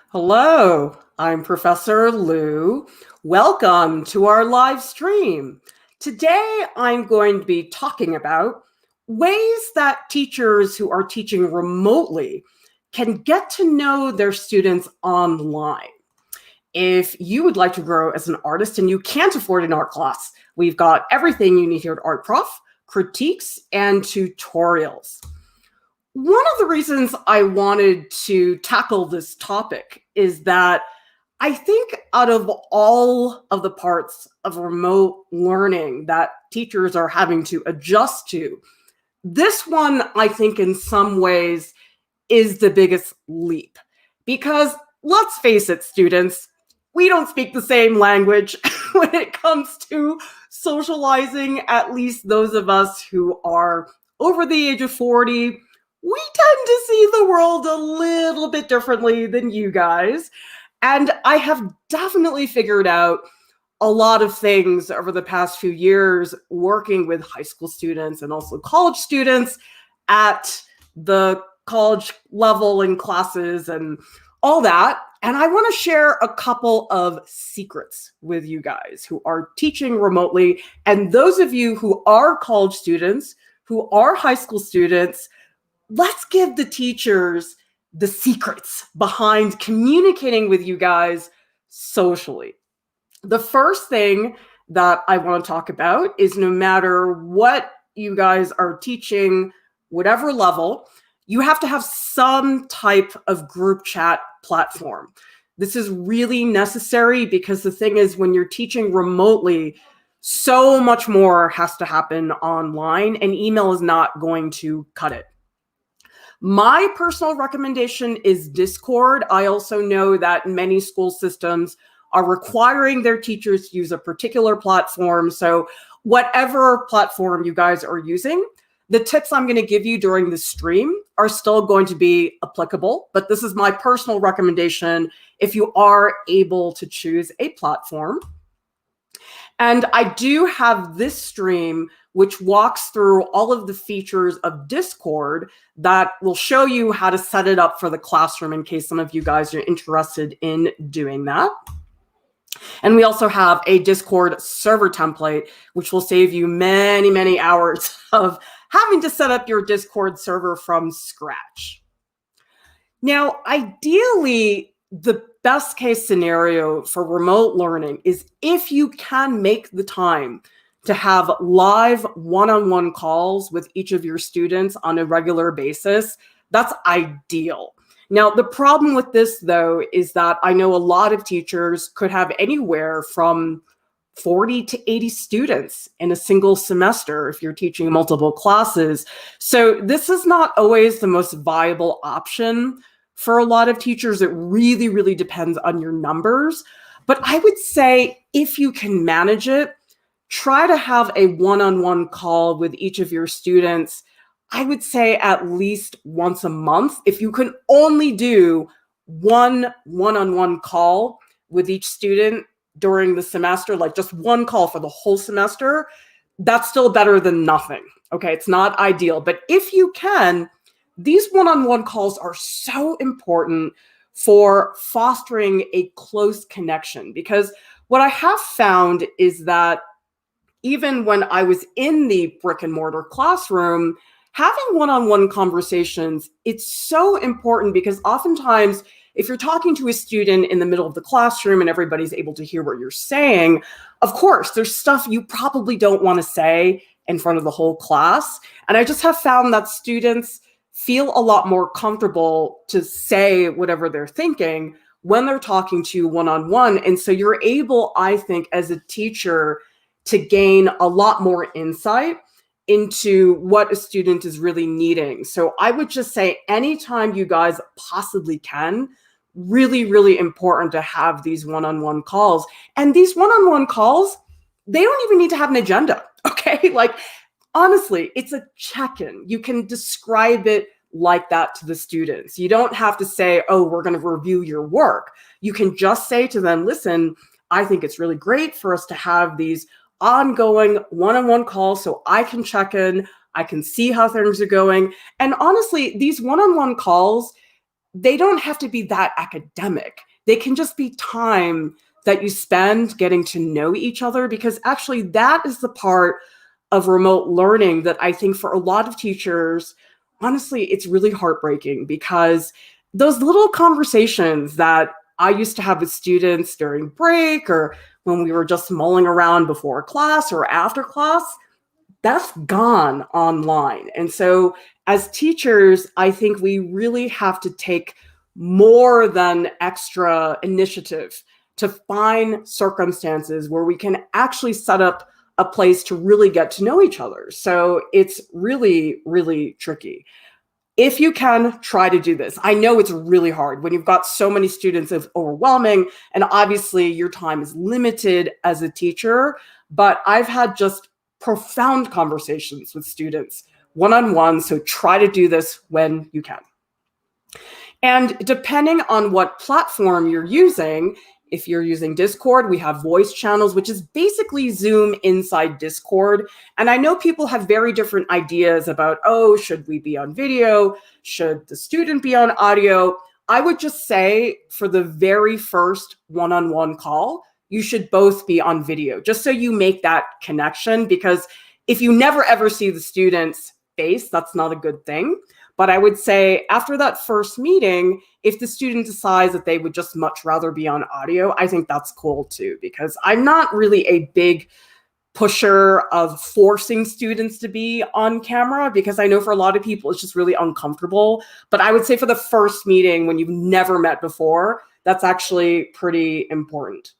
Hello, I'm Professor Lieu. Welcome to our live stream. Today, I'm going to be talking about ways that teachers who are teaching remotely can get to know their students online. If you would like to grow as an artist and you can't afford an art class, we've got everything you need here at Art Prof, critiques and tutorials. One of the reasons I wanted to tackle this topic is that I think out of all of the parts of remote learning that teachers are having to adjust to, this one, I think in some ways, is the biggest leap. Because let's face it, students, we don't speak the same language when it comes to socializing, at least those of us who are over the age of 40. We tend to see the world a little bit differently than you guys. And I have definitely figured out a lot of things over the past few years working with high school students and also college students at the college level in classes and all that. And I want to share a couple of secrets with you guys who are teaching remotely. And those of you who are college students, who are high school students, let's give the teachers the secrets behind communicating with you guys socially. The first thing that I want to talk about is no matter what you guys are teaching, whatever level, you have to have some type of group chat platform. This is really necessary because the thing is, when you're teaching remotely, so much more has to happen online, and email is not going to cut it. My personal recommendation is Discord. I also know that many school systems are requiring their teachers to use a particular platform. So whatever platform you guys are using, the tips I'm going to give you during the stream are still going to be applicable, but this is my personal recommendation if you are able to choose a platform. And I do have this stream which walks through all of the features of Discord that will show you how to set it up for the classroom in case some of you guys are interested in doing that. And we also have a Discord server template, which will save you many, many hours of having to set up your Discord server from scratch. Now, ideally, the best case scenario for remote learning is if you can make the time to have live one-on-one calls with each of your students on a regular basis. That's ideal. Now, the problem with this, though, is that I know a lot of teachers could have anywhere from 40 to 80 students in a single semester if you're teaching multiple classes. So this is not always the most viable option for a lot of teachers. It really, really depends on your numbers. But I would say if you can manage it, try to have a one-on-one call with each of your students. I would say at least once a month. If you can only do one-on-one call with each student during the semester, like just one call for the whole semester, that's still better than nothing. Okay, it's not ideal. But if you can, these one-on-one calls are so important for fostering a close connection, because what I have found is that even when I was in the brick and mortar classroom, having one-on-one conversations, it's so important because oftentimes if you're talking to a student in the middle of the classroom and everybody's able to hear what you're saying, of course, there's stuff you probably don't want to say in front of the whole class. And I just have found that students feel a lot more comfortable to say whatever they're thinking when they're talking to you one-on-one. And so you're able, I think, as a teacher, to gain a lot more insight into what a student is really needing. So I would just say anytime you guys possibly can, really, really important to have these one-on-one calls. And these one-on-one calls, they don't even need to have an agenda, okay? Like, honestly, it's a check-in. You can describe it like that to the students. You don't have to say, oh, we're going to review your work. You can just say to them, listen, I think it's really great for us to have these ongoing one-on-one calls so I can check in, I can see how things are going. And honestly, these one-on-one calls, they don't have to be that academic. They can just be time that you spend getting to know each other, because actually that is the part of remote learning that I think for a lot of teachers, honestly, it's really heartbreaking, because those little conversations that I used to have with students during break or when we were just mulling around before class or after class, that's gone online. And so as teachers, I think we really have to take more than extra initiative to find circumstances where we can actually set up a place to really get to know each other. So it's really, really tricky. If you can, try to do this. I know it's really hard when you've got so many students, it's overwhelming, and obviously your time is limited as a teacher, but I've had just profound conversations with students one-on-one, so try to do this when you can. And depending on what platform you're using, if you're using Discord, we have voice channels, which is basically Zoom inside Discord. And I know people have very different ideas about, oh, should we be on video? Should the student be on audio? I would just say for the very first one-on-one call, you should both be on video, just so you make that connection. Because if you never ever see the student's face, that's not a good thing. But I would say after that first meeting, if the student decides that they would just much rather be on audio, I think that's cool too, because I'm not really a big pusher of forcing students to be on camera, because I know for a lot of people, it's just really uncomfortable. But I would say for the first meeting when you've never met before, that's actually pretty important.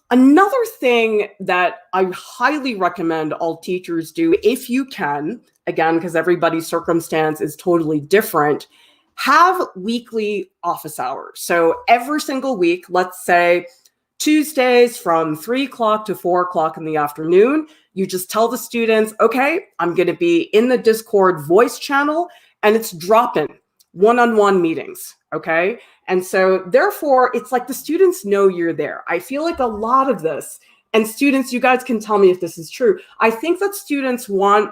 Another thing that I highly recommend all teachers do, if you can, again, because everybody's circumstance is totally different, have weekly office hours. So every single week, let's say Tuesdays from 3 o'clock to 4 o'clock in the afternoon, you just tell the students, okay, I'm going to be in the Discord voice channel, and it's drop-in one-on-one meetings, okay? And so therefore, it's like the students know you're there. I feel like a lot of this, and students, you guys can tell me if this is true, I think that students want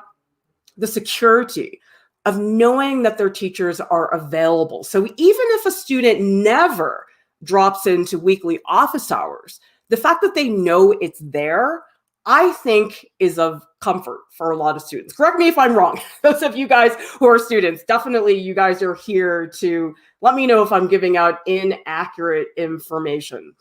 the security of knowing that their teachers are available. So even if a student never drops into weekly office hours, the fact that they know it's there, I think is of comfort for a lot of students. Correct me if I'm wrong. Those of you guys who are students, definitely you guys are here to let me know if I'm giving out inaccurate information.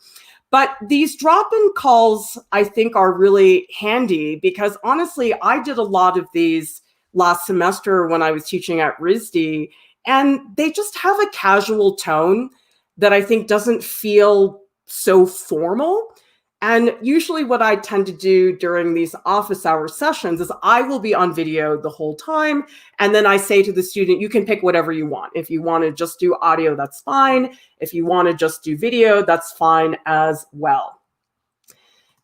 But these drop-in calls, I think, are really handy, because honestly, I did a lot of these last semester when I was teaching at RISD, and they just have a casual tone that I think doesn't feel so formal. And usually what I tend to do during these office hour sessions is I will be on video the whole time. And then I say to the student, you can pick whatever you want. If you want to just do audio, that's fine. If you want to just do video, that's fine as well.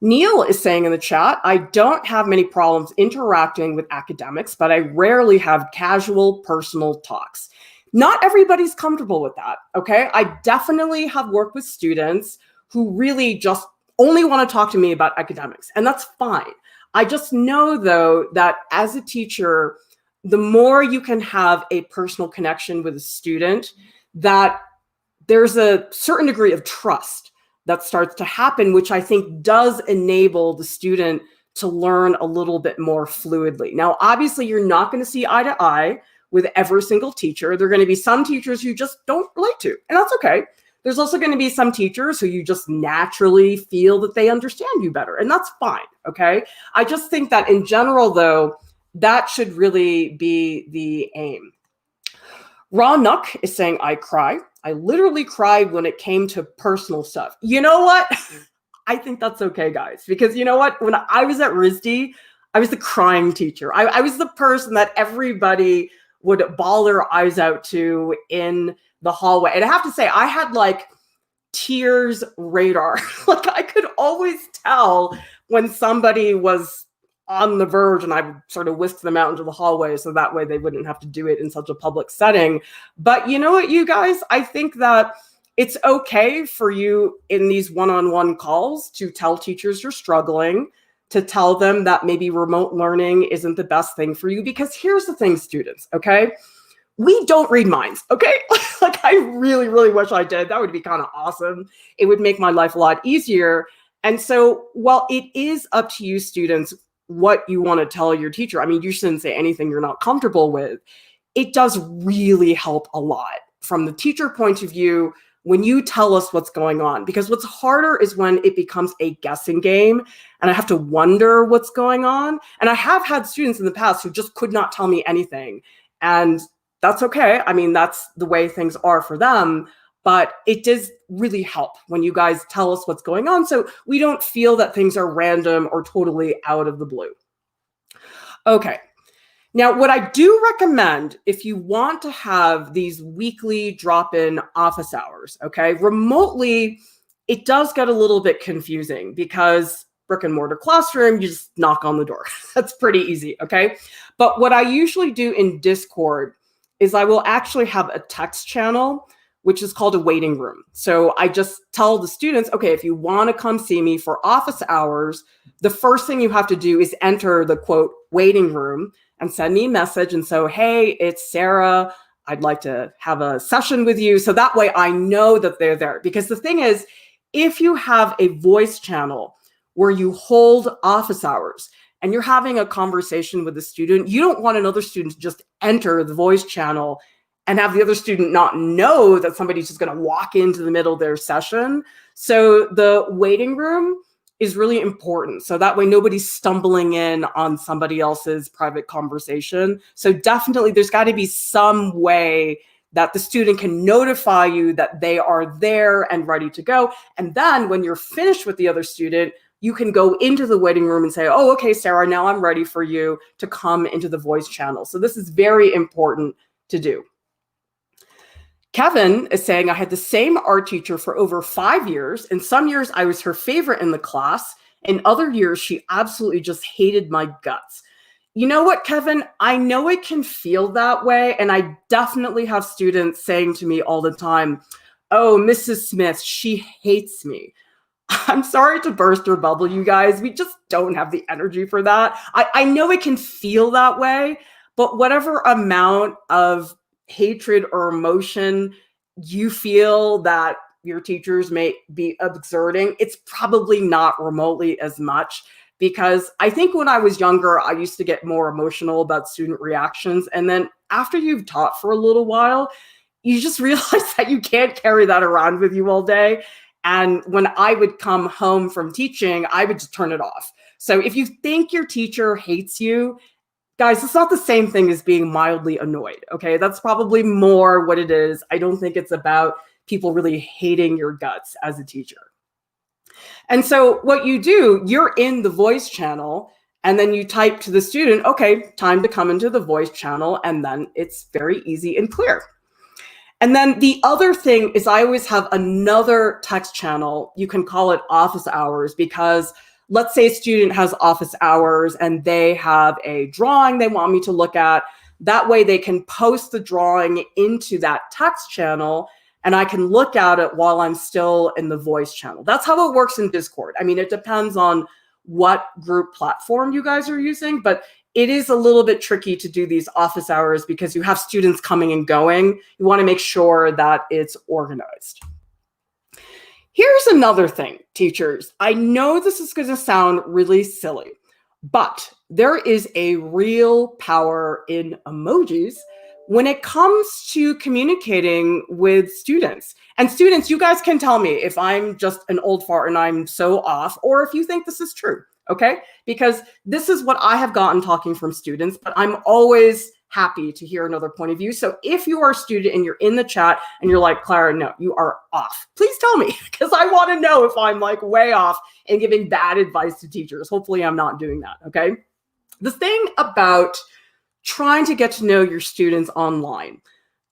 Neil is saying in the chat, I don't have many problems interacting with academics, but I rarely have casual personal talks. Not everybody's comfortable with that, okay? I definitely have worked with students who really just only want to talk to me about academics, and that's fine. I just know, though, that as a teacher, the more you can have a personal connection with a student, that there's a certain degree of trust that starts to happen, which I think does enable the student to learn a little bit more fluidly. Now, obviously, you're not going to see eye to eye with every single teacher. There are going to be some teachers you just don't relate to, and that's okay. There's also going to be some teachers who you just naturally feel that they understand you better, and that's fine, okay? I just think that in general, though, that should really be the aim. Raw Nuck is saying, I cry. I literally cried when it came to personal stuff. You know what? I think that's okay, guys, because you know what? When I was at RISD, I was the crying teacher. I was the person that everybody would bawl their eyes out to in the hallway. And I have to say, I had like tears radar. Like I could always tell when somebody was on the verge, and I would sort of whisk them out into the hallway so that way they wouldn't have to do it in such a public setting. But you know what, you guys, I think that it's okay for you in these one-on-one calls to tell teachers you're struggling, to tell them that maybe remote learning isn't the best thing for you. Because here's the thing, students, okay? we don't read minds, okay? Like, I really, really wish I did. That would be kind of awesome. It would make my life a lot easier. And so, while it is up to you, students, what you want to tell your teacher, I mean, you shouldn't say anything you're not comfortable with. It does really help a lot from the teacher point of view when you tell us what's going on. Because what's harder is when it becomes a guessing game and I have to wonder what's going on. And I have had students in the past who just could not tell me anything. And that's okay. I mean, that's the way things are for them. But it does really help when you guys tell us what's going on so we don't feel that things are random or totally out of the blue. Okay. Now, what I do recommend if you want to have these weekly drop-in office hours, okay, remotely, it does get a little bit confusing because brick and mortar classroom, you just knock on the door. That's pretty easy, okay? But what I usually do in Discord is I will actually have a text channel, which is called a waiting room. So I just tell the students, okay, if you want to come see me for office hours, the first thing you have to do is enter the quote waiting room and send me a message and say, hey, it's Sarah. I'd like to have a session with you. So that way I know that they're there. Because the thing is, if you have a voice channel where you hold office hours and you're having a conversation with a student, you don't want another student to just enter the voice channel and have the other student not know that somebody's just going to walk into the middle of their session. So the waiting room is really important. So that way nobody's stumbling in on somebody else's private conversation. So definitely there's got to be some way that the student can notify you that they are there and ready to go. And then when you're finished with the other student, you can go into the waiting room and say, oh, okay, Sarah, now I'm ready for you to come into the voice channel. So this is very important to do. Kevin is saying, I had the same art teacher for over 5 years. In some years, I was her favorite in the class. In other years, she absolutely just hated my guts. You know what, Kevin? I know it can feel that way. And I definitely have students saying to me all the time, oh, Mrs. Smith, she hates me. I'm sorry to burst your bubble, you guys. We just don't have the energy for that. I know it can feel that way, but whatever amount of hatred or emotion you feel that your teachers may be exerting, it's probably not remotely as much, because I think when I was younger, I used to get more emotional about student reactions. And then after you've taught for a little while, you just realize that you can't carry that around with you all day. And when I would come home from teaching, I would just turn it off. So if you think your teacher hates you, guys, it's not the same thing as being mildly annoyed, okay? That's probably more what it is. I don't think it's about people really hating your guts as a teacher. And so what you do, you're in the voice channel, and then you type to the student, okay, time to come into the voice channel, and then it's very easy and clear. And then the other thing is I always have another text channel. You can call it office hours, because let's say a student has office hours and they have a drawing they want me to look at. That way they can post the drawing into that text channel and I can look at it while I'm still in the voice channel. That's how it works in Discord. I mean, it depends on what group platform you guys are using, but it is a little bit tricky to do these office hours because you have students coming and going. You want to make sure that it's organized. Here's another thing, teachers. I know this is going to sound really silly, but there is a real power in emojis when it comes to communicating with students. And students, you guys can tell me if I'm just an old fart and I'm so off, or if you think this is true, okay? Because this is what I have gotten talking from students, but I'm always happy to hear another point of view. So if you are a student and you're in the chat and you're like, Clara, no, you are off, please tell me, because I want to know if I'm like way off and giving bad advice to teachers. Hopefully I'm not doing that, okay? The thing about trying to get to know your students online,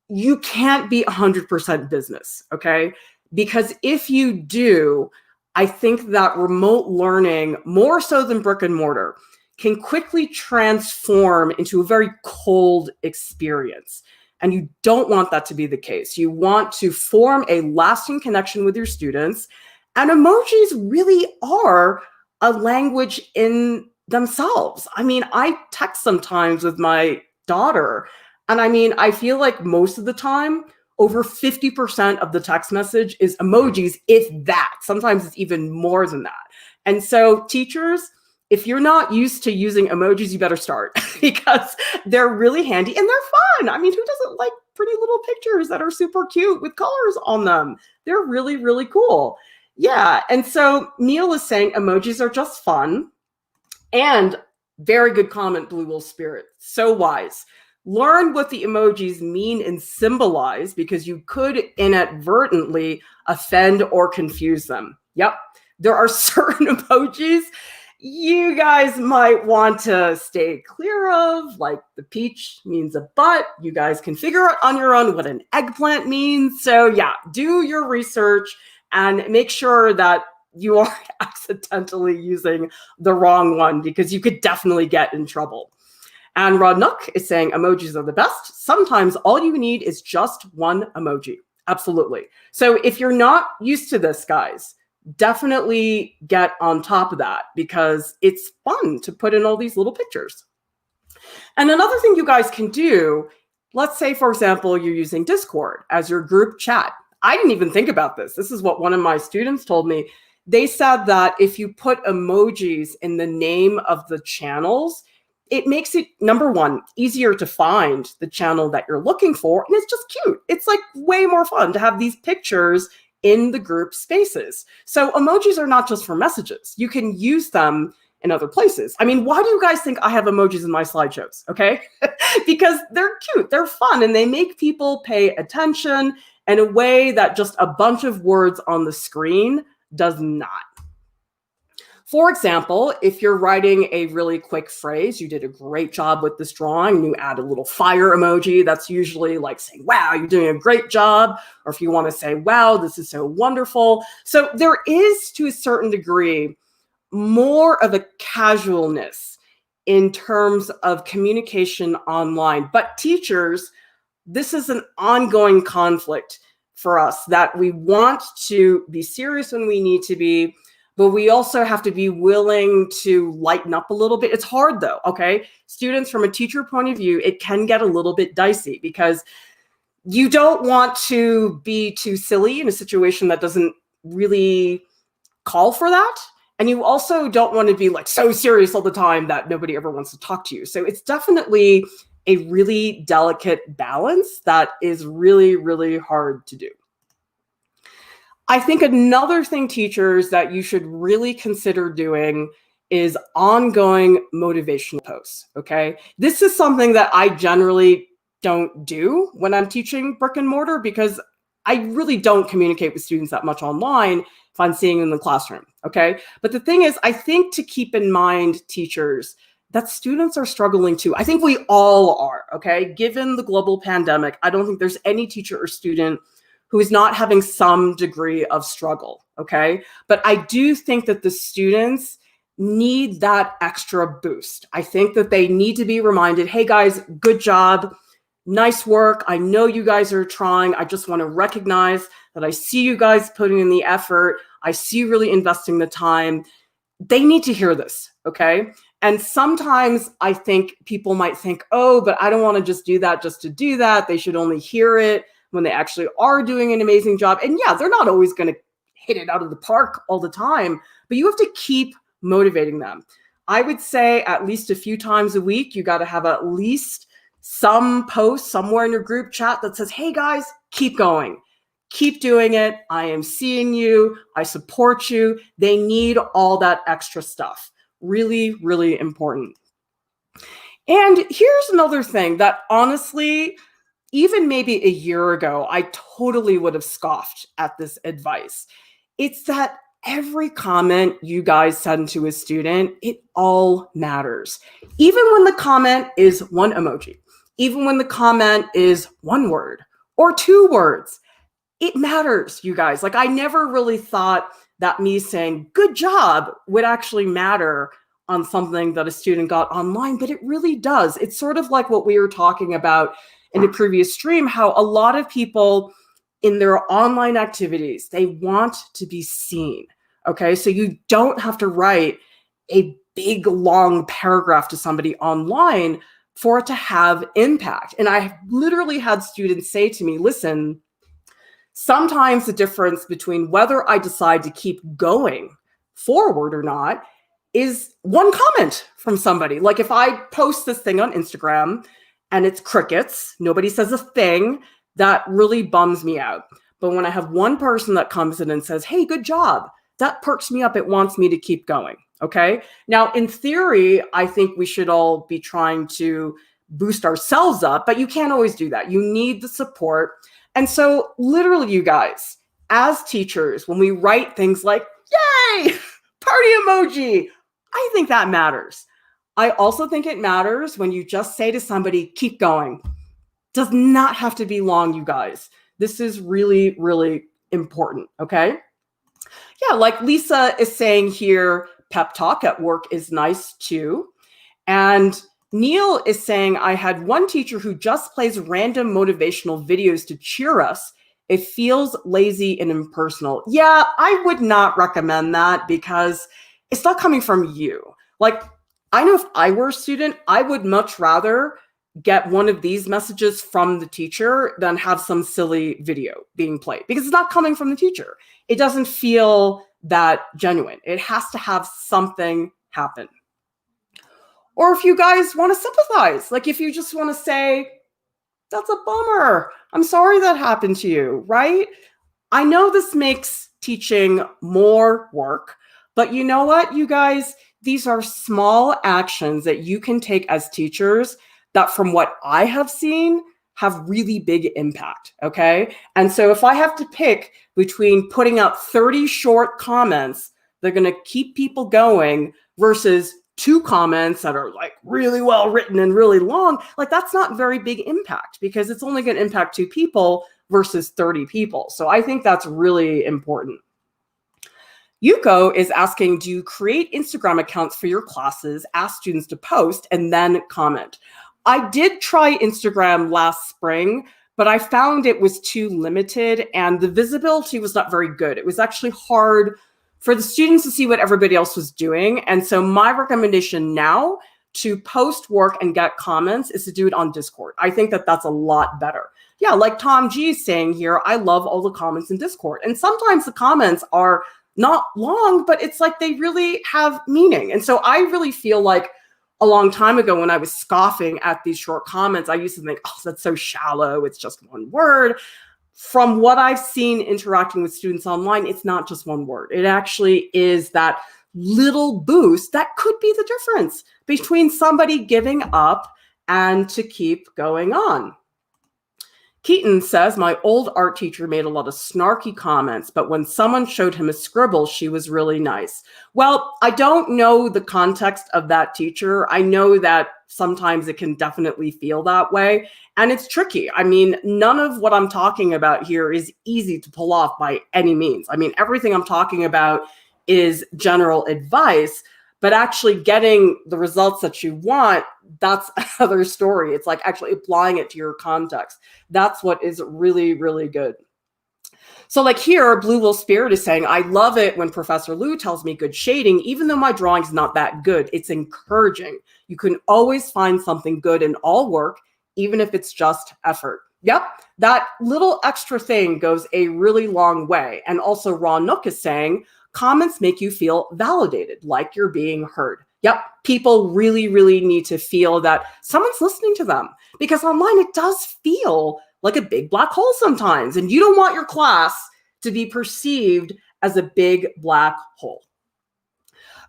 you can't be 100% business, okay? Because if you do, I think that remote learning, more so than brick and mortar, can quickly transform into a very cold experience. And you don't want that to be the case. You want to form a lasting connection with your students. And emojis really are a language in themselves. I mean, I text sometimes with my daughter And I mean, I feel like most of the time, over 50% of the text message is emojis, if that. Sometimes it's even more than that. And so teachers, if you're not used to using emojis, you better start because they're really handy and they're fun. I mean, who doesn't like pretty little pictures that are super cute with colors on them? They're really, really cool. Yeah. And so Neil is saying emojis are just fun. And very good comment, Blue Wolf Spirit. So wise. Learn what the emojis mean and symbolize because you could inadvertently offend or confuse them. Yep. There are certain emojis you guys might want to stay clear of, like the peach means a butt. You guys can figure out on your own what an eggplant means. So yeah, do your research and make sure that you aren't accidentally using the wrong one because you could definitely get in trouble. And Rod Nook is saying emojis are the best. Sometimes all you need is just one emoji. Absolutely. So if you're not used to this, guys, definitely get on top of that because it's fun to put in all these little pictures. And another thing you guys can do, let's say, for example, you're using Discord as your group chat. I didn't even think about this. This is what one of my students told me. They said that if you put emojis in the name of the channels, it makes it, number one, easier to find the channel that you're looking for. And it's just cute. It's like way more fun to have these pictures in the group spaces. So emojis are not just for messages. You can use them in other places. I mean, why do you guys think I have emojis in my slideshows? Okay. Because they're cute, they're fun, and they make people pay attention in a way that just a bunch of words on the screen does not. For example, if you're writing a really quick phrase, you did a great job with this drawing, and you add a little fire emoji, that's usually like saying, wow, you're doing a great job. Or if you want to say, wow, this is so wonderful. So there is, to a certain degree, more of a casualness in terms of communication online. But teachers, this is an ongoing conflict for us that we want to be serious when we need to be, but we also have to be willing to lighten up a little bit. It's hard though, okay? Students, from a teacher point of view, it can get a little bit dicey because you don't want to be too silly in a situation that doesn't really call for that. And you also don't want to be like so serious all the time that nobody ever wants to talk to you. So it's definitely a really delicate balance that is really, really hard to do. I think another thing, teachers, that you should really consider doing is ongoing motivational posts, okay? This is something that I generally don't do when I'm teaching brick and mortar because I really don't communicate with students that much online if I'm seeing them in the classroom, okay? But the thing is, I think to keep in mind, teachers, that students are struggling too. I think we all are, okay? Given the global pandemic, I don't think there's any teacher or student who is not having some degree of struggle, okay? But I do think that the students need that extra boost. I think that they need to be reminded, hey guys, good job, nice work. I know you guys are trying. I just want to recognize that I see you guys putting in the effort. I see you really investing the time. They need to hear this, okay? And sometimes I think people might think, oh, but I don't want to just do that just to do that. They should only hear it when they actually are doing an amazing job. And yeah, they're not always going to hit it out of the park all the time, but you have to keep motivating them. I would say at least a few times a week, you got to have at least some post somewhere in your group chat that says, hey guys, keep going. Keep doing it. I am seeing you. I support you. They need all that extra stuff. Really, really important. And here's another thing that honestly, even maybe a year ago, I totally would have scoffed at this advice. It's that every comment you guys send to a student, it all matters. Even when the comment is one emoji, even when the comment is one word or two words, it matters, you guys. Like, I never really thought that me saying good job would actually matter on something that a student got online, but it really does. It's sort of like what we were talking about in the previous stream, how a lot of people in their online activities, they want to be seen, okay? So you don't have to write a big, long paragraph to somebody online, for it to have impact. And I literally had students say to me, listen, sometimes the difference between whether I decide to keep going forward or not is one comment from somebody. Like if I post this thing on Instagram and it's crickets, nobody says a thing, that really bums me out. But when I have one person that comes in and says, hey, good job, that perks me up. It wants me to keep going. Okay. Now, in theory, I think we should all be trying to boost ourselves up, but you can't always do that. You need the support. And so literally, you guys, as teachers, when we write things like, yay, party emoji, I think that matters. I also think it matters when you just say to somebody, keep going. Does not have to be long, you guys. This is really, really important. Okay. Yeah, like Lisa is saying here, pep talk at work is nice too. And Neil is saying, I had one teacher who just plays random motivational videos to cheer us. It feels lazy and impersonal. Yeah, I would not recommend that because it's not coming from you. Like, I know if I were a student, I would much rather get one of these messages from the teacher than have some silly video being played because it's not coming from the teacher. It doesn't feel that genuine. It has to have something happen. Or if you guys want to sympathize, like if you just want to say, that's a bummer, I'm sorry that happened to you, right? I know this makes teaching more work, but you know what, you guys, these are small actions that you can take as teachers that from what I have seen have really big impact, okay? And so if I have to pick between putting out 30 short comments that are gonna keep people going versus 2 comments that are like really well written and really long, like that's not very big impact because it's only gonna impact 2 people versus 30 people. So I think that's really important. Yuko is asking, do you create Instagram accounts for your classes, ask students to post, and then comment? I did try Instagram last spring, but I found it was too limited and the visibility was not very good. It was actually hard for the students to see what everybody else was doing. And so my recommendation now to post work and get comments is to do it on Discord. I think that that's a lot better. Yeah, like Tom G is saying here, I love all the comments in Discord. And sometimes the comments are not long, but it's like they really have meaning. And so I really feel like a long time ago when I was scoffing at these short comments, I used to think, oh, that's so shallow. It's just one word. From what I've seen interacting with students online, it's not just one word. It actually is that little boost that could be the difference between somebody giving up and to keep going on. Keaton says, my old art teacher made a lot of snarky comments, but when someone showed him a scribble, she was really nice. Well, I don't know the context of that teacher. I know that sometimes it can definitely feel that way, and it's tricky. I mean, none of what I'm talking about here is easy to pull off by any means. I mean, everything I'm talking about is general advice, but actually getting the results that you want, that's another story. It's like actually applying it to your context. That's what is really, really good. So like here, Blue Will Spirit is saying, I love it when Professor Lieu tells me good shading, even though my drawing's not that good. It's encouraging. You can always find something good in all work, even if it's just effort. Yep, that little extra thing goes a really long way. And also Ron Nook is saying, comments make you feel validated, like you're being heard. Yep, people really, really need to feel that someone's listening to them because online it does feel like a big black hole sometimes, and you don't want your class to be perceived as a big black hole.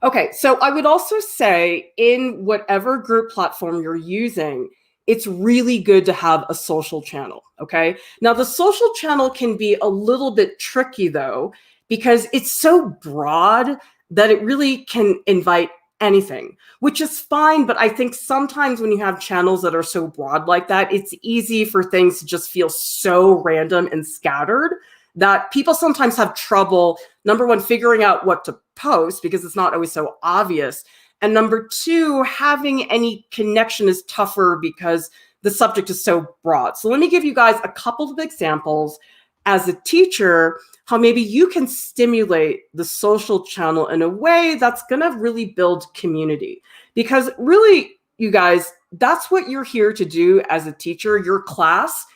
Okay, so I would also say in whatever group platform you're using, it's really good to have a social channel, okay? Now, the social channel can be a little bit tricky though, because it's so broad that it really can invite anything, which is fine. But I think sometimes when you have channels that are so broad like that, it's easy for things to just feel so random and scattered that people sometimes have trouble, number one, figuring out what to post because it's not always so obvious. And number two, having any connection is tougher because the subject is so broad. So let me give you guys a couple of examples as a teacher, how maybe you can stimulate the social channel in a way that's going to really build community. Because really, you guys, that's what you're here to do as a teacher. Your class,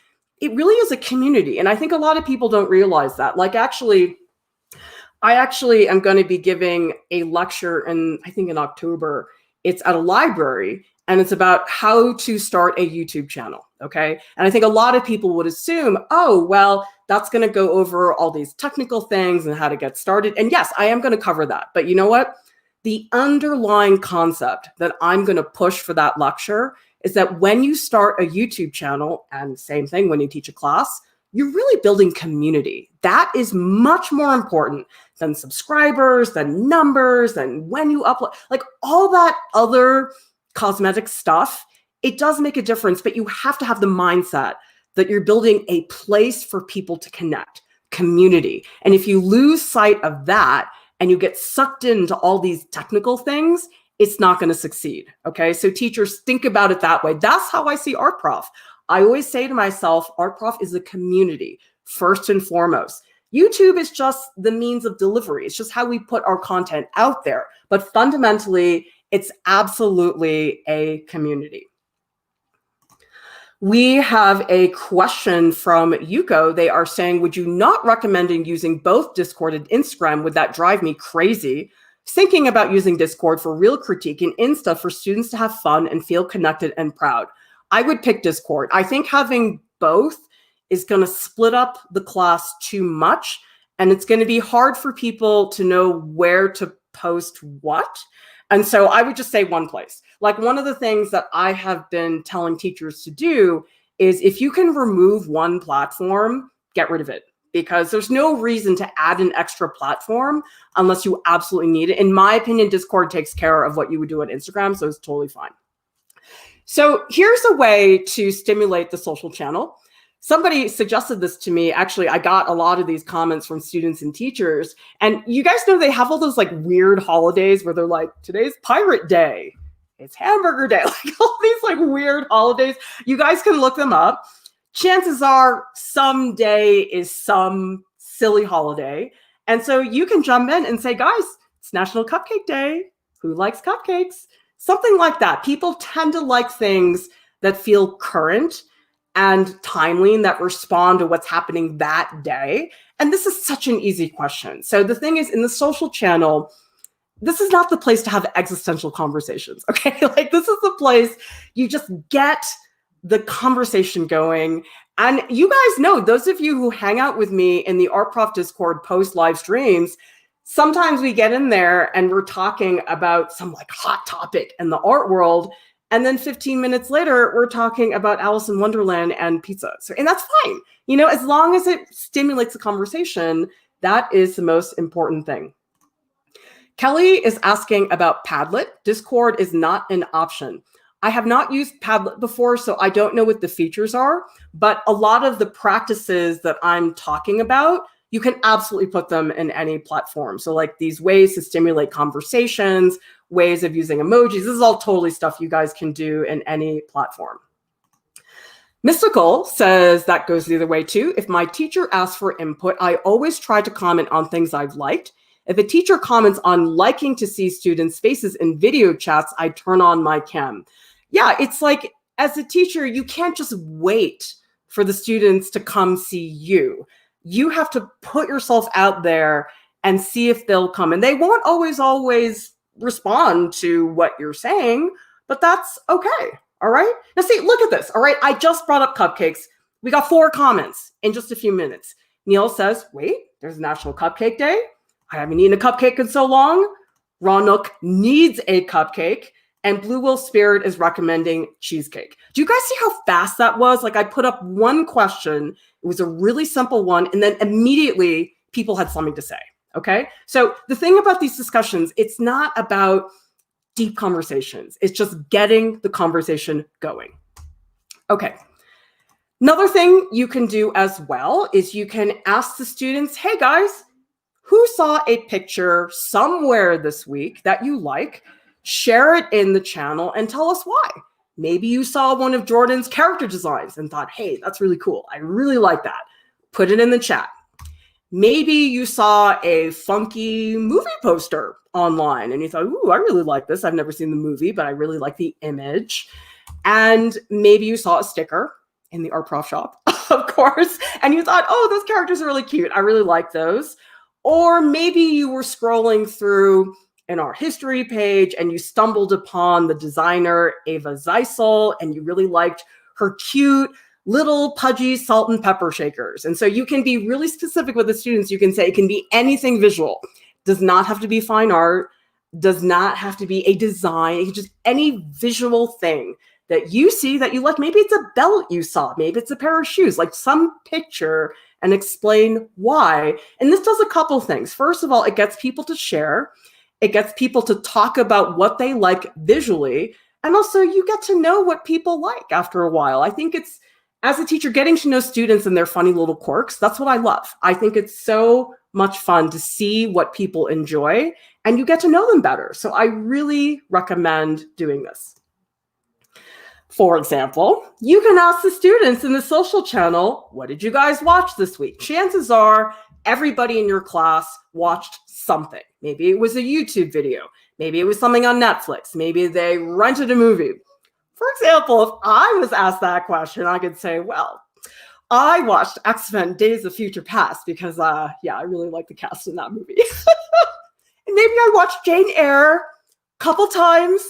it really is a community. And I think a lot of people don't realize that. Like, I actually am going to be giving a lecture I think in October. It's at a library, and it's about how to start a YouTube channel. Okay. And I think a lot of people would assume, oh, well, that's going to go over all these technical things and how to get started. And yes, I am going to cover that. But you know what? The underlying concept that I'm going to push for that lecture is that when you start a YouTube channel, and same thing when you teach a class, you're really building community. That is much more important than subscribers, than numbers, than when you upload, like all that other cosmetic stuff. It does make a difference, but you have to have the mindset that you're building a place for people to connect, community. And if you lose sight of that and you get sucked into all these technical things, it's not going to succeed. Okay. So teachers, think about it that way. That's how I see Art Prof. I always say to myself, Art Prof is a community first and foremost. YouTube is just the means of delivery. It's just how we put our content out there. But fundamentally, it's absolutely a community. We have a question from Yuko. They are saying, would you not recommend using both Discord and Instagram? Would that drive me crazy? Thinking about using Discord for real critique and Insta for students to have fun and feel connected and proud. I would pick Discord. I think having both is going to split up the class too much, and it's going to be hard for people to know where to post what. And so I would just say one place. Like, one of the things that I have been telling teachers to do is, if you can remove one platform, get rid of it, because there's no reason to add an extra platform unless you absolutely need it. In my opinion, Discord takes care of what you would do on Instagram, so it's totally fine. So here's a way to stimulate the social channel. Somebody suggested this to me. Actually, I got a lot of these comments from students and teachers. And you guys know they have all those like weird holidays where they're like, today's Pirate Day, it's Hamburger Day, like all these like weird holidays. You guys can look them up. Chances are someday is some silly holiday. And so you can jump in and say, guys, it's National Cupcake Day. Who likes cupcakes? Something like that. People tend to like things that feel current and timely and that respond to what's happening that day. And this is such an easy question. So the thing is, in the social channel, this is not the place to have existential conversations, okay? Like, this is the place you just get the conversation going. And you guys know, those of you who hang out with me in the Art Prof Discord post live streams, sometimes we get in there and we're talking about some like hot topic in the art world. And then 15 minutes later, we're talking about Alice in Wonderland and pizza. So, and that's fine. You know, as long as it stimulates the conversation, that is the most important thing. Kelly is asking about Padlet. Discord is not an option. I have not used Padlet before, so I don't know what the features are, but a lot of the practices that I'm talking about, you can absolutely put them in any platform. So like these ways to stimulate conversations, ways of using emojis, this is all totally stuff you guys can do in any platform. Mystical says that goes the other way too. If my teacher asks for input, I always try to comment on things I've liked. If a teacher comments on liking to see students' faces in video chats, I turn on my cam. Yeah, it's like, as a teacher, you can't just wait for the students to come see you. You have to put yourself out there and see if they'll come. And they won't always respond to what you're saying, but that's okay. All right. Now see, look at this. All right. I just brought up cupcakes. We got 4 comments in just a few minutes. Neil says, wait, there's National Cupcake Day. I haven't eaten a cupcake in so long. Ronuk needs a cupcake. And Blue Will Spirit is recommending cheesecake. Do you guys see how fast that was? Like, I put up one question. It was a really simple one. And then immediately people had something to say. Okay. So the thing about these discussions, it's not about deep conversations. It's just getting the conversation going. Okay. Another thing you can do as well is you can ask the students, hey guys, who saw a picture somewhere this week that you like? Share it in the channel and tell us why. Maybe you saw one of Jordan's character designs and thought, hey, that's really cool. I really like that. Put it in the chat. Maybe you saw a funky movie poster online and you thought, ooh, I really like this. I've never seen the movie, but I really like the image. And maybe you saw a sticker in the art prof shop, of course, and you thought, oh, those characters are really cute. I really like those. Or maybe you were scrolling through an art history page and you stumbled upon the designer Ava Zeisel and you really liked her cute little pudgy salt and pepper shakers. And so you can be really specific with the students. You can say it can be anything visual. Does not have to be fine art, does not have to be a design. It's just any visual thing that you see that you like. Maybe it's a belt you saw, maybe it's a pair of shoes, like some picture, and explain why. And this does a couple things. First of all, it gets people to share. It gets people to talk about what they like visually. And also you get to know what people like after a while. I think it's, as a teacher, getting to know students and their funny little quirks, that's what I love. I think it's so much fun to see what people enjoy and you get to know them better. So I really recommend doing this. For example, you can ask the students in the social channel, what did you guys watch this week? Chances are everybody in your class watched something. Maybe it was a YouTube video. Maybe it was something on Netflix. Maybe they rented a movie. For example, if I was asked that question, I could say, well, I watched X-Men Days of Future Past because, yeah, I really like the cast in that movie. And maybe I watched Jane Eyre a couple times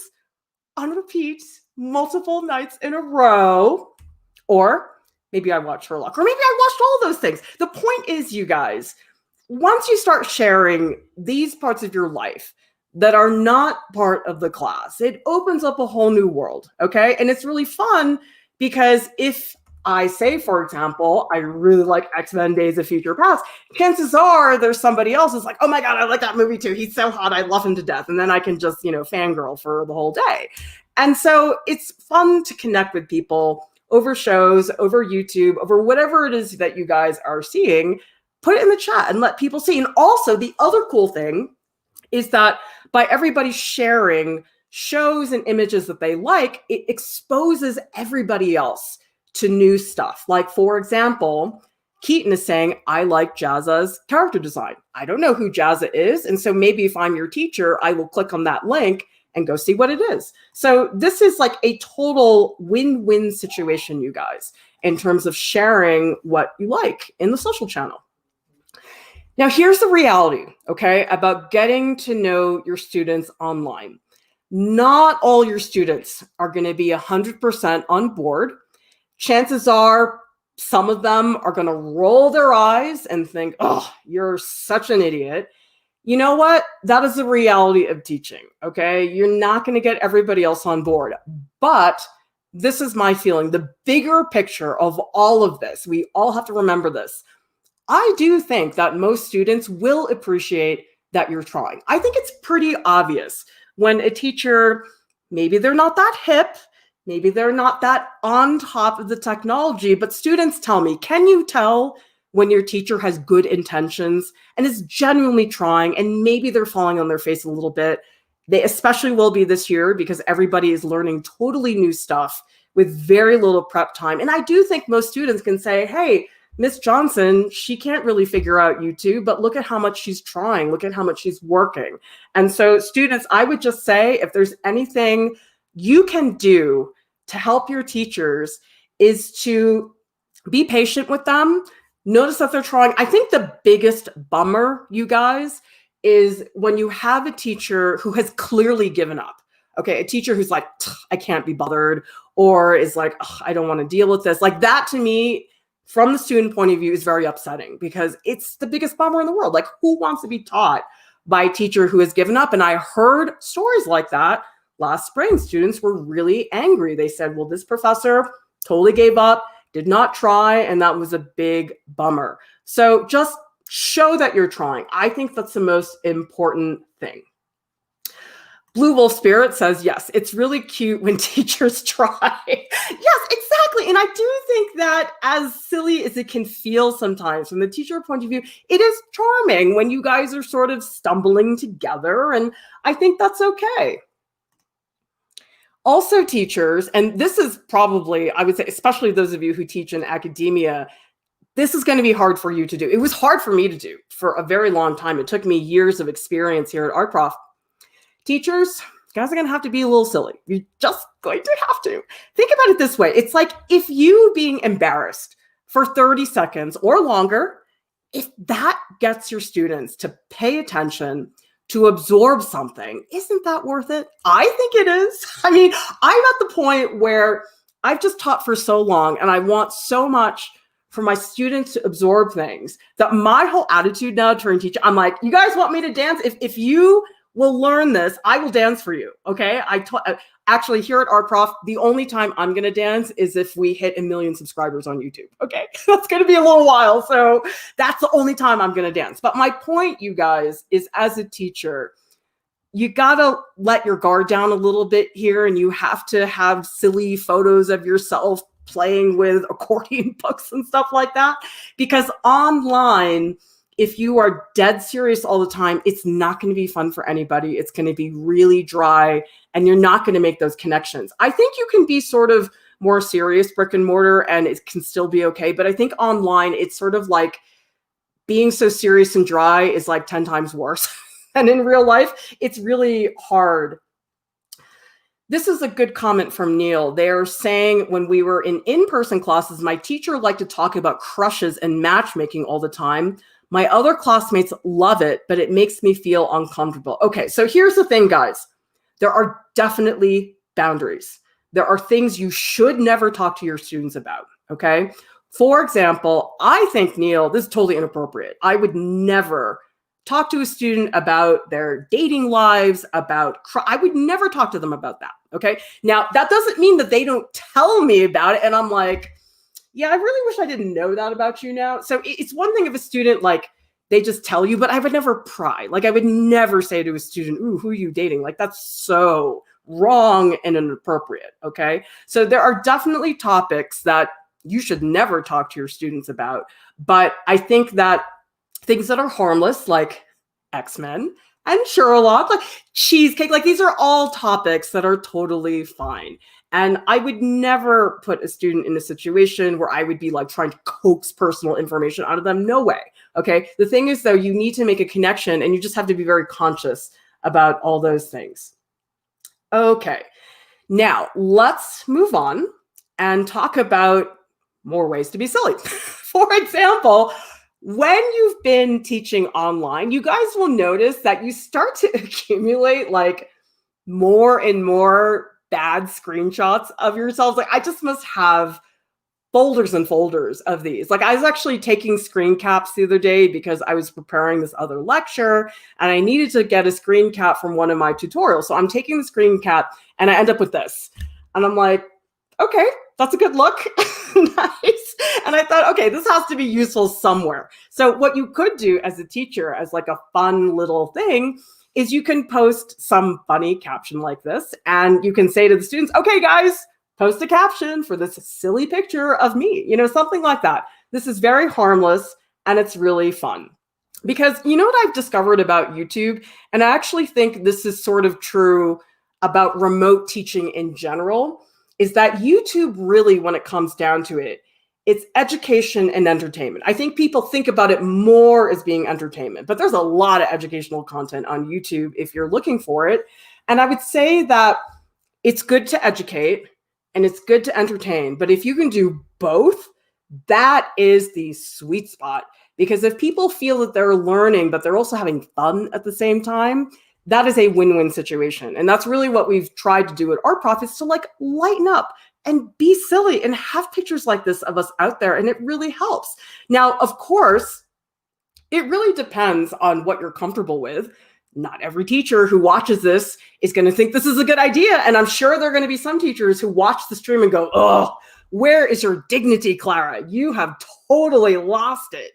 on repeat, multiple nights in a row. Or maybe I watched Sherlock, or maybe I watched all those things. The point is, you guys, once you start sharing these parts of your life that are not part of the class, it opens up a whole new world, okay? And it's really fun because if I say, for example, I really like X-Men Days of Future Past, chances are there's somebody else who's like, oh my God, I like that movie too. He's so hot, I love him to death. And then I can just, fangirl for the whole day. And so it's fun to connect with people over shows, over YouTube, over whatever it is that you guys are seeing. Put it in the chat and let people see. And also the other cool thing is that by everybody sharing shows and images that they like, it exposes everybody else to new stuff. Like, for example, Keaton is saying, I like Jazza's character design. I don't know who Jazza is. And so maybe if I'm your teacher, I will click on that link and go see what it is. So this is like a total win-win situation, you guys, in terms of sharing what you like in the social channel. Now, here's the reality, okay, about getting to know your students online. Not all your students are going to be 100% on board. Chances are some of them are going to roll their eyes and think, oh, you're such an idiot. You know what? That is the reality of teaching, okay? You're not going to get everybody else on board. But this is my feeling. The bigger picture of all of this, we all have to remember this. I do think that most students will appreciate that you're trying. I think it's pretty obvious when a teacher, maybe they're not that hip, maybe they're not that on top of the technology, but students tell me, can you tell when your teacher has good intentions and is genuinely trying, and maybe they're falling on their face a little bit? They especially will be this year because everybody is learning totally new stuff with very little prep time. And I do think most students can say, hey, Miss Johnson, she can't really figure out YouTube, but look at how much she's trying. Look at how much she's working. And so students, I would just say, if there's anything you can do to help your teachers, is to be patient with them. Notice that they're trying. I think the biggest bummer, you guys, is when you have a teacher who has clearly given up. Okay, a teacher who's like, I can't be bothered, or is like, I don't want to deal with this. Like that, to me, from the student point of view, is very upsetting because it's the biggest bummer in the world. Like, who wants to be taught by a teacher who has given up? And I heard stories like that last spring. Students were really angry. They said, well, this professor totally gave up, did not try, and that was a big bummer. So just show that you're trying. I think that's the most important thing. Blue Wolf Spirit says, yes, it's really cute when teachers try. Yes, exactly. And I do think that, as silly as it can feel sometimes from the teacher point of view, it is charming when you guys are sort of stumbling together. And I think that's okay. Also, teachers, and this is probably, I would say, especially those of you who teach in academia, this is going to be hard for you to do. It was hard for me to do for a very long time. It took me years of experience here at Art Prof. Teachers, you guys are going to have to be a little silly. You're just going to have to. Think about it this way. It's like if you being embarrassed for 30 seconds or longer, if that gets your students to pay attention, to absorb something, isn't that worth it? I think it is. I mean, I'm at the point where I've just taught for so long and I want so much for my students to absorb things that my whole attitude now toward teaching, I'm like, you guys want me to dance? If you will learn this, I will dance for you, okay? Actually, here at Art Prof, the only time I'm going to dance is if we hit 1 million subscribers on YouTube, okay? That's going to be a little while, so that's the only time I'm going to dance. But my point, you guys, is as a teacher, you got to let your guard down a little bit here, and you have to have silly photos of yourself playing with accordion books and stuff like that, because online, if you are dead serious all the time, it's not going to be fun for anybody. It's going to be really dry and you're not going to make those connections. I think you can be sort of more serious brick and mortar and it can still be okay. But I think online, it's sort of like being so serious and dry is like 10 times worse. And in real life, it's really hard. This is a good comment from Neil. They're saying when we were in in-person classes, my teacher liked to talk about crushes and matchmaking all the time. My other classmates love it, but it makes me feel uncomfortable. Okay, so here's the thing, guys. There are definitely boundaries. There are things you should never talk to your students about, okay? For example, I think, Neil, this is totally inappropriate. I would never talk to a student about their dating lives, I would never talk to them about that, okay? Now, that doesn't mean that they don't tell me about it, and I'm like, yeah, I really wish I didn't know that about you now. So it's one thing if a student, like, they just tell you, but I would never pry. Like, I would never say to a student, ooh, who are you dating? Like, that's so wrong and inappropriate, okay? So there are definitely topics that you should never talk to your students about. But I think that things that are harmless, like X-Men and Sherlock, like cheesecake, like these are all topics that are totally fine. And I would never put a student in a situation where I would be like trying to coax personal information out of them. No way. Okay. The thing is, though, you need to make a connection and you just have to be very conscious about all those things. Okay. Now let's move on and talk about more ways to be silly. For example, when you've been teaching online, you guys will notice that you start to accumulate like more and more bad screenshots of yourselves. Like, I just must have folders and folders of these. Like, I was actually taking screen caps the other day because I was preparing this other lecture and I needed to get a screen cap from one of my tutorials. So I'm taking the screen cap and I end up with this. And I'm like, okay, that's a good look. Nice. And I thought, okay, this has to be useful somewhere. So what you could do as a teacher, as like a fun little thing, is you can post some funny caption like this, and you can say to the students, okay, guys, post a caption for this silly picture of me, you know, something like that. This is very harmless and it's really fun. Because you know what I've discovered about YouTube, and I actually think this is sort of true about remote teaching in general, is that YouTube really, when it comes down to it, it's education and entertainment. I think people think about it more as being entertainment, but there's a lot of educational content on YouTube if you're looking for it. And I would say that it's good to educate and it's good to entertain, but if you can do both, that is the sweet spot. Because if people feel that they're learning, but they're also having fun at the same time, that is a win-win situation. And that's really what we've tried to do at Art Prof, is to like lighten up and be silly and have pictures like this of us out there. And it really helps. Now, of course, it really depends on what you're comfortable with. Not every teacher who watches this is going to think this is a good idea. And I'm sure there are going to be some teachers who watch the stream and go, oh, where is your dignity, Clara? You have totally lost it.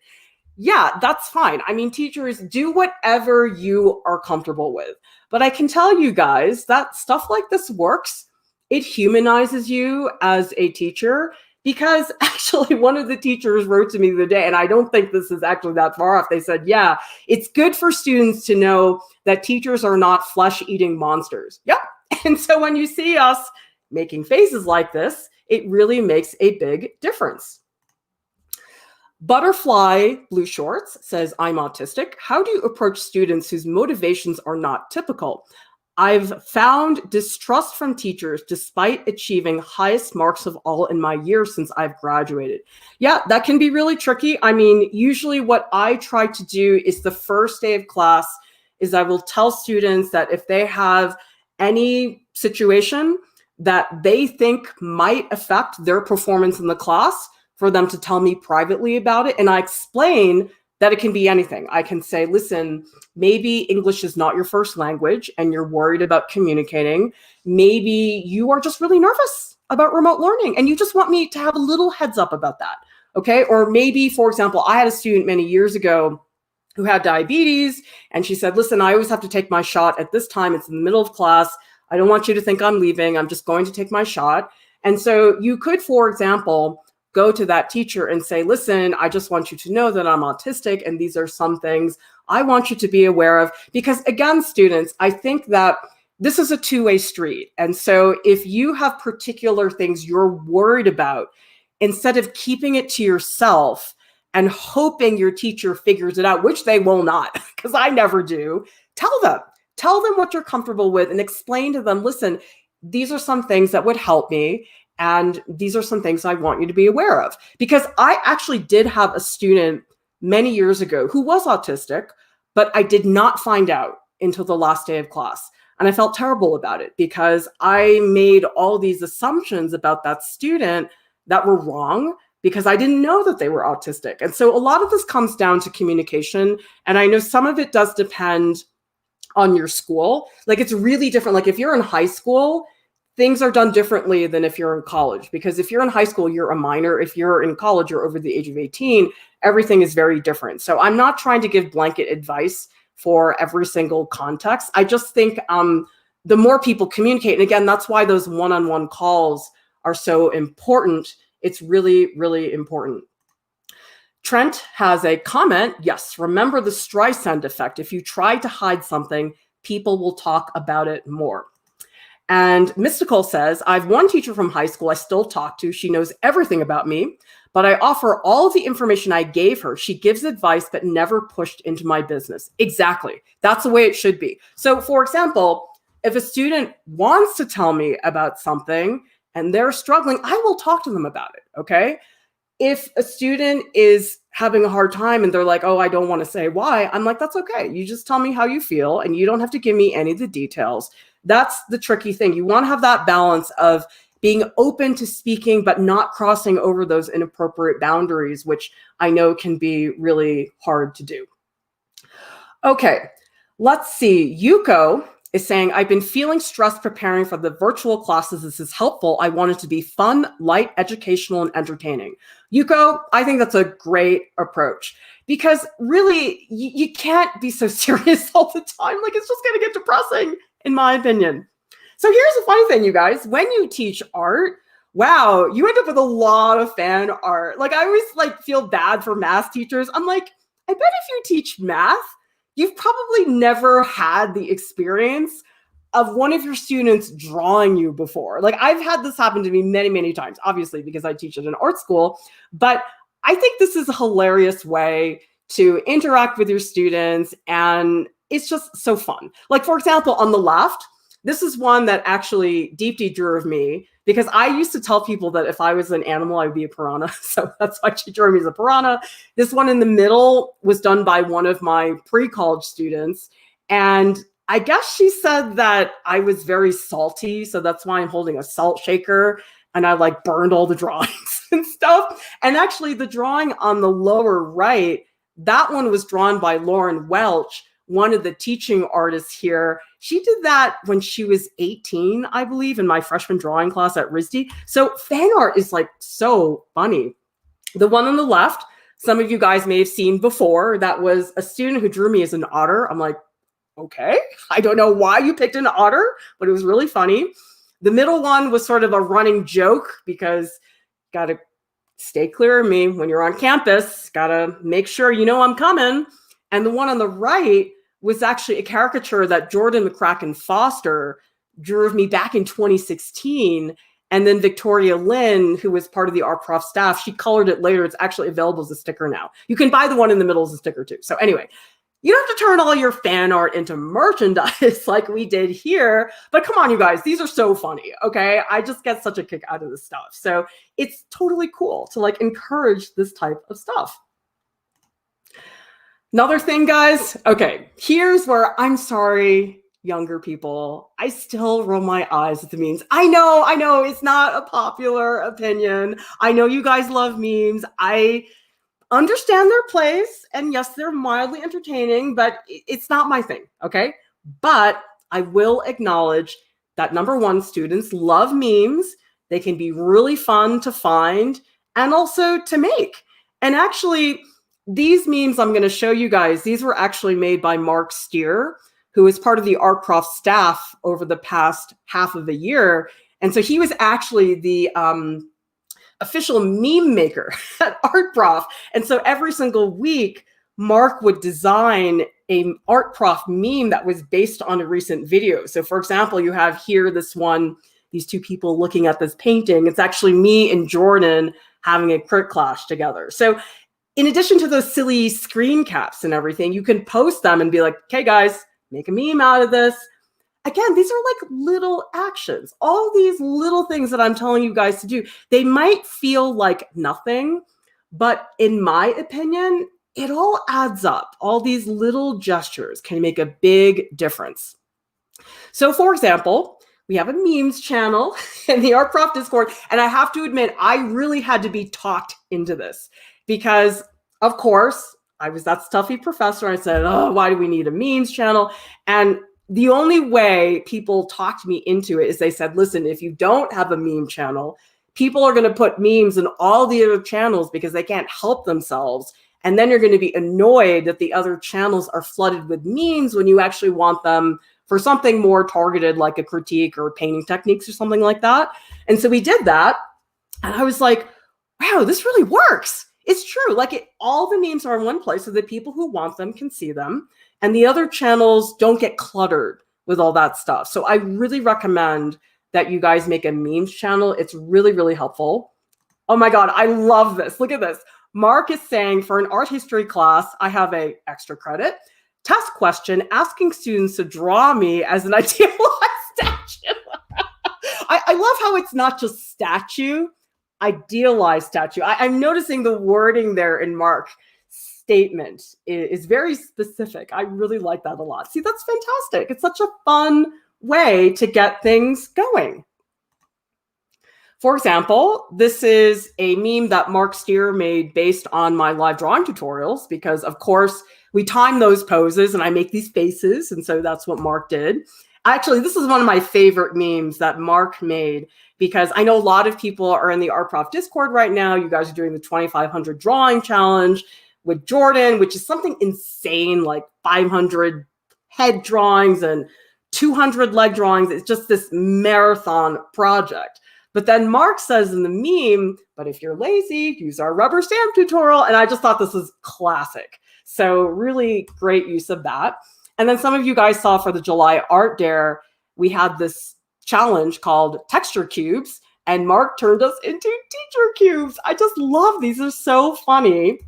Yeah, that's fine. I mean, teachers, do whatever you are comfortable with. But I can tell you guys that stuff like this works. It humanizes you as a teacher, because actually one of the teachers wrote to me the other day, and I don't think this is actually that far off. They said, yeah, it's good for students to know that teachers are not flesh-eating monsters. Yep. And so when you see us making faces like this, it really makes a big difference. Butterfly Blue Shorts says, I'm autistic. How do you approach students whose motivations are not typical? I've found distrust from teachers despite achieving highest marks of all in my years since I've graduated. Yeah, that can be really tricky. I mean, usually what I try to do is the first day of class is I will tell students that if they have any situation that they think might affect their performance in the class, for them to tell me privately about it. And I explain that it can be anything. I can say, listen, maybe English is not your first language and you're worried about communicating. Maybe you are just really nervous about remote learning and you just want me to have a little heads up about that. Okay. Or maybe, for example, I had a student many years ago who had diabetes and she said, listen, I always have to take my shot at this time. It's in the middle of class. I don't want you to think I'm leaving. I'm just going to take my shot. And so you could, for example, go to that teacher and say, listen, I just want you to know that I'm autistic and these are some things I want you to be aware of. Because again, students, I think that this is a two-way street. And so if you have particular things you're worried about, instead of keeping it to yourself and hoping your teacher figures it out, which they will not, because I never do, tell them what you're comfortable with and explain to them, listen, these are some things that would help me. And these are some things I want you to be aware of. Because I actually did have a student many years ago who was autistic, but I did not find out until the last day of class. And I felt terrible about it because I made all these assumptions about that student that were wrong because I didn't know that they were autistic. And so a lot of this comes down to communication. And I know some of it does depend on your school. Like it's really different. Like if you're in high school, things are done differently than if you're in college, because if you're in high school, you're a minor. If you're in college, you're over the age of 18, everything is very different. So I'm not trying to give blanket advice for every single context. I just think the more people communicate, and again, that's why those one-on-one calls are so important. It's really, really important. Trent has a comment. Yes, remember the Streisand effect. If you try to hide something, people will talk about it more. And Mystical says, I have one teacher from high school I still talk to. She knows everything about me, but I offer all of the information I gave her. She gives advice, but never pushed into my business. Exactly. That's the way it should be. So for example, if a student wants to tell me about something and they're struggling, I will talk to them about it. Okay. If a student is having a hard time and they're like, oh, I don't want to say why, I'm like, that's okay. You just tell me how you feel and you don't have to give me any of the details. That's the tricky thing. You want to have that balance of being open to speaking, but not crossing over those inappropriate boundaries, which I know can be really hard to do. Okay, let's see. Yuko is saying, I've been feeling stressed preparing for the virtual classes. This is helpful. I want it to be fun, light, educational, and entertaining. Yuko, I think that's a great approach because really you can't be so serious all the time. Like it's just going to get depressing, in my opinion. So here's the funny thing, you guys. When you teach art, wow, you end up with a lot of fan art. Like I always feel bad for math teachers. I'm like, I bet if you teach math, you've probably never had the experience of one of your students drawing you before. Like I've had this happen to me many, many times, obviously, because I teach at an art school. But I think this is a hilarious way to interact with your students. And it's just so fun. Like, for example, on the left, this is one that actually Deepti drew of me because I used to tell people that if I was an animal, I would be a piranha. So that's why she drew me as a piranha. This one in the middle was done by one of my pre-college students. And I guess she said that I was very salty. So that's why I'm holding a salt shaker. And I burned all the drawings and stuff. And actually the drawing on the lower right, that one was drawn by Lauren Welch, one of the teaching artists here. She did that when she was 18, I believe, in my freshman drawing class at RISD. So fan art is so funny. The one on the left, some of you guys may have seen before, that was a student who drew me as an otter. I'm like, okay, I don't know why you picked an otter, but it was really funny. The middle one was sort of a running joke because you got to stay clear of me when you're on campus, got to make sure you know I'm coming. And the one on the right was actually a caricature that Jordan McCracken Foster drew of me back in 2016. And then Victoria Lynn, who was part of the art prof staff, she colored it later. It's actually available as a sticker now. You can buy the one in the middle as a sticker too. So anyway, you don't have to turn all your fan art into merchandise like we did here. But come on, you guys, these are so funny, okay? I just get such a kick out of this stuff. So it's totally cool to like encourage this type of stuff. Another thing, guys, okay, here's where I'm sorry, younger people, I still roll my eyes at the memes. I know, it's not a popular opinion. I know you guys love memes. I understand their place, and yes, they're mildly entertaining, but it's not my thing, okay? But I will acknowledge that number one, students love memes. They can be really fun to find and also to make. And actually, these memes I'm going to show you guys, these were actually made by Mark Steer, who is part of the art prof staff over the past half of a year. And so he was actually the official meme maker at art prof. And so every single week, Mark would design a art prof meme that was based on a recent video. So for example, you have here this one, these two people looking at this painting. It's actually me and Jordan having a crit clash together. So in addition to those silly screen caps and everything, you can post them and be like, okay, guys, make a meme out of this. Again, these are like little actions. All these little things that I'm telling you guys to do, they might feel like nothing, but in my opinion, it all adds up. All these little gestures can make a big difference. So for example, we have a memes channel in the Art Prof Discord, and I have to admit, I really had to be talked into this because, of course, I was that stuffy professor. I said, oh, why do we need a memes channel? And the only way people talked me into it is they said, listen, if you don't have a meme channel, people are going to put memes in all the other channels because they can't help themselves. And then you're going to be annoyed that the other channels are flooded with memes when you actually want them for something more targeted, like a critique or painting techniques or something like that. And so we did that. And I was like, wow, this really works. It's true. Like all the memes are in one place so that people who want them can see them. And the other channels don't get cluttered with all that stuff. So I really recommend that you guys make a memes channel. It's really, really helpful. Oh my God, I love this. Look at this. Mark is saying for an art history class, I have a extra credit test question asking students to draw me as an idealized statue. I love how it's not just statue, idealized statue. I'm noticing the wording there in Mark's statement is very specific. I really like that a lot. See, that's fantastic. It's such a fun way to get things going. For example, this is a meme that Mark Steer made based on my live drawing tutorials because, of course, we time those poses and I make these faces. And so that's what Mark did. Actually, this is one of my favorite memes that Mark made because I know a lot of people are in the Art Prof Discord right now. You guys are doing the 2,500 drawing challenge with Jordan, which is something insane, like 500 head drawings and 200 leg drawings. It's just this marathon project. But then Mark says in the meme, but if you're lazy, use our rubber stamp tutorial. And I just thought this was classic. So really great use of that. And then some of you guys saw for the July Art Dare, we had this challenge called Texture Cubes, and Mark turned us into teacher cubes. I just love these. They're so funny.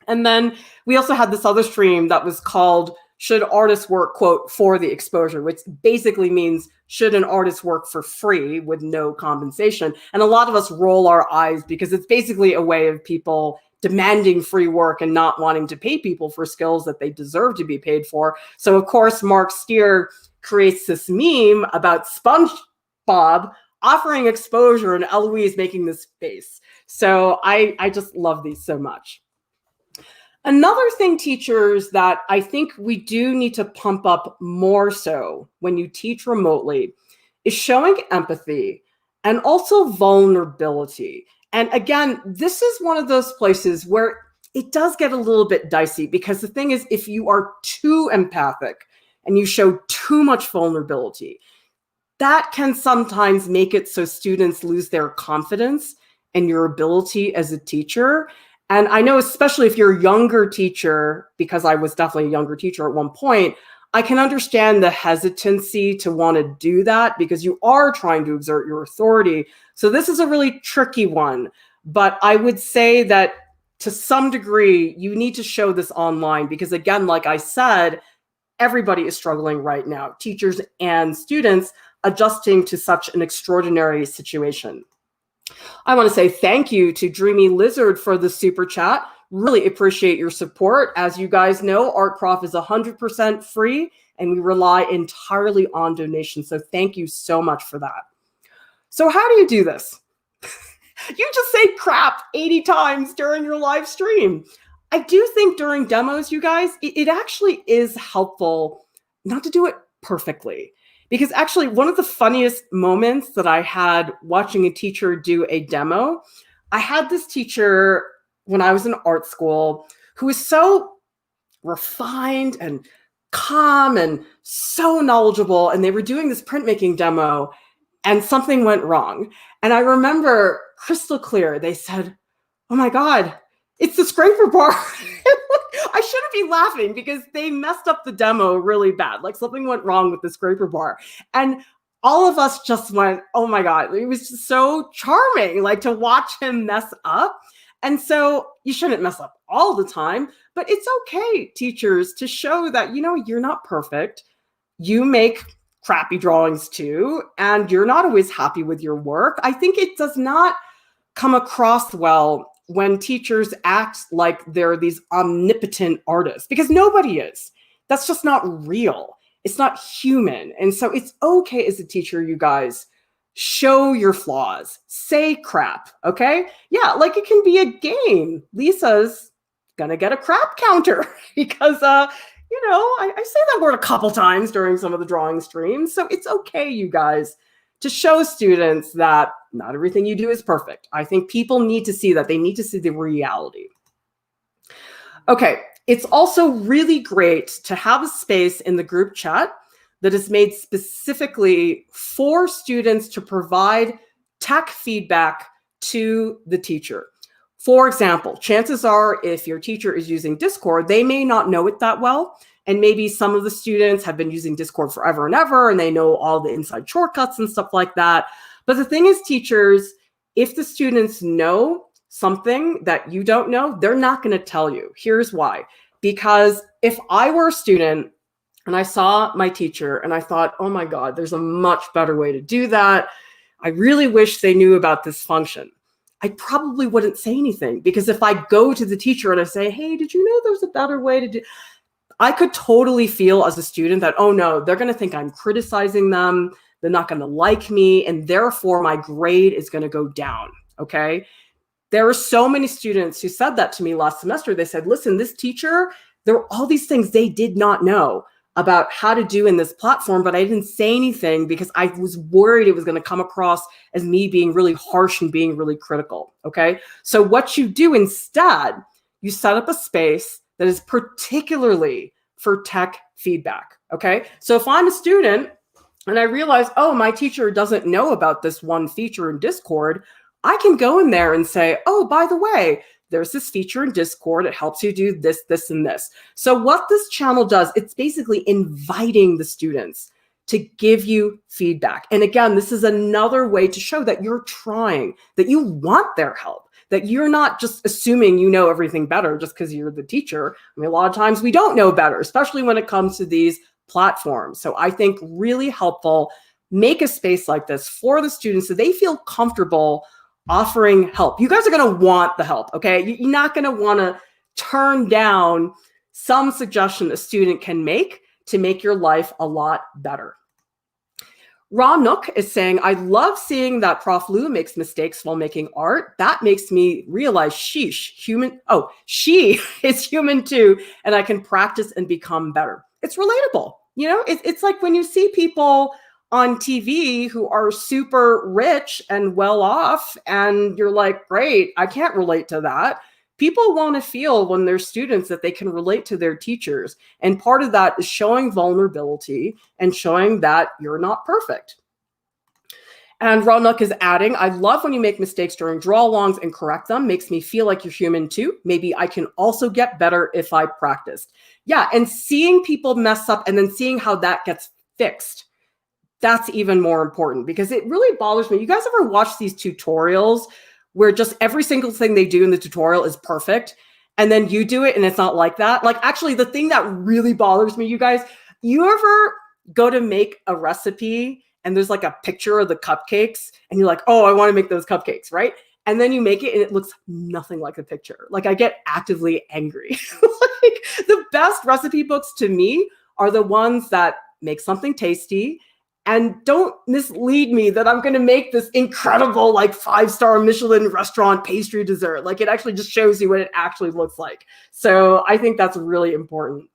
And then we also had this other stream that was called Should Artists Work, quote, for the Exposure, which basically means should an artist work for free with no compensation? And a lot of us roll our eyes because it's basically a way of people demanding free work and not wanting to pay people for skills that they deserve to be paid for. So of course, Mark Steer creates this meme about SpongeBob offering exposure and Eloise making this face. So I just love these so much. Another thing, teachers, that I think we do need to pump up more so when you teach remotely is showing empathy and also vulnerability. And again, this is one of those places where it does get a little bit dicey because the thing is, if you are too empathic and you show too much vulnerability, that can sometimes make it so students lose their confidence in your ability as a teacher. And I know, especially if you're a younger teacher, because I was definitely a younger teacher at one point, I can understand the hesitancy to want to do that because you are trying to exert your authority. So this is a really tricky one. But I would say that to some degree, you need to show this online because, again, like I said, everybody is struggling right now, teachers and students adjusting to such an extraordinary situation. I want to say thank you to Dreamy Lizard for the super chat. Really appreciate your support. As you guys know, Art Prof is 100% free and we rely entirely on donations. So thank you so much for that. So how do you do this? You just say crap 80 times during your live stream. I do think during demos, you guys, it actually is helpful not to do it perfectly. Because actually, one of the funniest moments that I had watching a teacher do a demo, I had this teacher when I was in art school who was so refined and calm and so knowledgeable. And they were doing this printmaking demo and something went wrong. And I remember crystal clear, they said, "Oh my God, it's the scraper bar." I shouldn't be laughing because they messed up the demo really bad. Like something went wrong with the scraper bar. And all of us just went, "Oh my God." It was just so charming, like to watch him mess up. And so you shouldn't mess up all the time, but it's okay, teachers, to show that, you know, you're not perfect. You make crappy drawings too, and you're not always happy with your work. I think it does not come across well when teachers act like they're these omnipotent artists, because nobody is. That's just not real. It's not human. And so it's okay as a teacher, you guys, show your flaws, say crap, okay? Yeah, like it can be a game. Lisa's gonna get a crap counter because, you know, I say that word a couple times during some of the drawing streams. So it's okay, you guys, to show students that not everything you do is perfect. I think people need to see that. They need to see the reality. Okay, it's also really great to have a space in the group chat that is made specifically for students to provide tech feedback to the teacher. For example, chances are if your teacher is using Discord, they may not know it that well. And maybe some of the students have been using Discord forever and ever, and they know all the inside shortcuts and stuff like that. But the thing is, teachers, if the students know something that you don't know, they're not going to tell you. Here's why. Because if I were a student and I saw my teacher and I thought, "Oh my God, there's a much better way to do that. I really wish they knew about this function," I probably wouldn't say anything. Because if I go to the teacher and I say, "Hey, did you know there's a better way to do," I could totally feel as a student that, oh no, they're going to think I'm criticizing them. They're not going to like me. And therefore my grade is going to go down. Okay. There were so many students who said that to me last semester. They said, "Listen, this teacher, there were all these things they did not know about how to do in this platform, but I didn't say anything because I was worried it was going to come across as me being really harsh and being really critical." Okay. So what you do instead, you set up a space that is particularly for tech feedback, okay? So if I'm a student and I realize, oh, my teacher doesn't know about this one feature in Discord, I can go in there and say, "Oh, by the way, there's this feature in Discord. It helps you do this, this, and this." So what this channel does, it's basically inviting the students to give you feedback. And again, this is another way to show that you're trying, that you want their help, that you're not just assuming you know everything better just because you're the teacher. I mean, a lot of times we don't know better, especially when it comes to these platforms. So I think really helpful, make a space like this for the students so they feel comfortable offering help. You guys are going to want the help, okay? You're not going to want to turn down some suggestion a student can make to make your life a lot better. Ron Nook is saying, "I love seeing that Prof Lieu makes mistakes while making art. That makes me realize she is human too, and I can practice and become better." It's relatable. You know, it's like when you see people on TV who are super rich and well off, and you're like, "Great, I can't relate to that." People want to feel when they're students that they can relate to their teachers. And part of that is showing vulnerability and showing that you're not perfect. And Ronak is adding, I love when you make mistakes during draw-alongs and correct them. Makes me feel like you're human too. Maybe I can also get better if I practiced. Yeah, and seeing people mess up and then seeing how that gets fixed, that's even more important because it really bothers me. You guys ever watch these tutorials where just every single thing they do in the tutorial is perfect, and then you do it and it's not like that? Like, actually, the thing that really bothers me, you guys, you ever go to make a recipe and there's like a picture of the cupcakes and you're like, oh, I want to make those cupcakes, right? And then you make it and it looks nothing like the picture. Like, I get actively angry. Like, the best recipe books to me are the ones that make something tasty and don't mislead me that I'm going to make this incredible, like 5-star Michelin restaurant pastry dessert. Like, it actually just shows you what it actually looks like. So I think that's really important.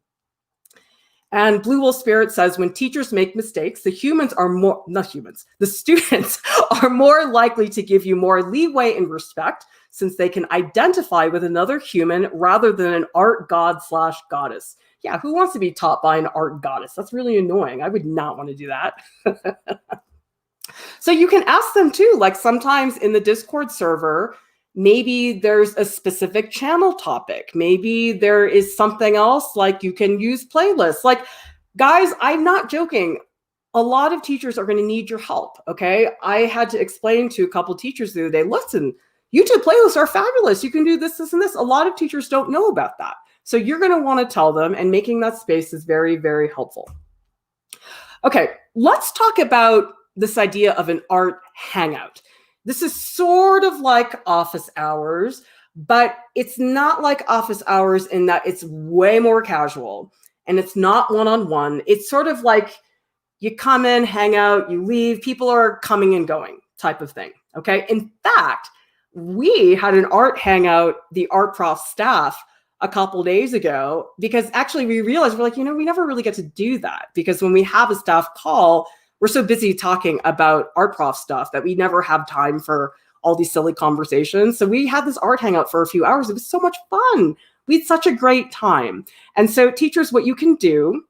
And Blue Wolf Spirit says, when teachers make mistakes, the students are more likely to give you more leeway and respect since they can identify with another human rather than an art god/goddess. Yeah, who wants to be taught by an art goddess? That's really annoying. I would not want to do that. So you can ask them too, like sometimes in the Discord server, maybe there's a specific channel topic. Maybe there is something else, like you can use playlists. Like, guys, I'm not joking. A lot of teachers are going to need your help, okay? I had to explain to a couple teachers the other day, listen, YouTube playlists are fabulous. You can do this, this, and this. A lot of teachers don't know about that. So you're going to want to tell them, and making that space is very, very helpful. Okay, let's talk about this idea of an art hangout. This is sort of like office hours, but it's not like office hours in that it's way more casual and it's not one-on-one. It's sort of like you come in, hang out, you leave, people are coming and going type of thing, okay? In fact, we had an art hangout, the art prof staff, a couple days ago, because actually we realized, we're like, we never really get to do that because when we have a staff call, we're so busy talking about art prof stuff that we never have time for all these silly conversations. So we had this art hangout for a few hours. It was so much fun. We had such a great time. And so teachers, what you can do,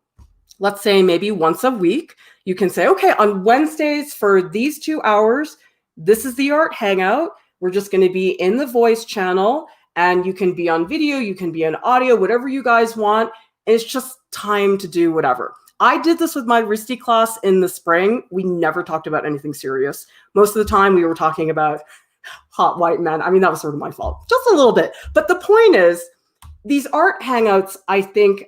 let's say maybe once a week, you can say, okay, on Wednesdays for these 2 hours, this is the art hangout. We're just going to be in the voice channel. And you can be on video, you can be on audio, whatever you guys want. It's just time to do whatever. I did this with my RISD class in the spring. We never talked about anything serious. Most of the time we were talking about hot white men. I mean, that was sort of my fault, just a little bit. But the point is, these art hangouts, I think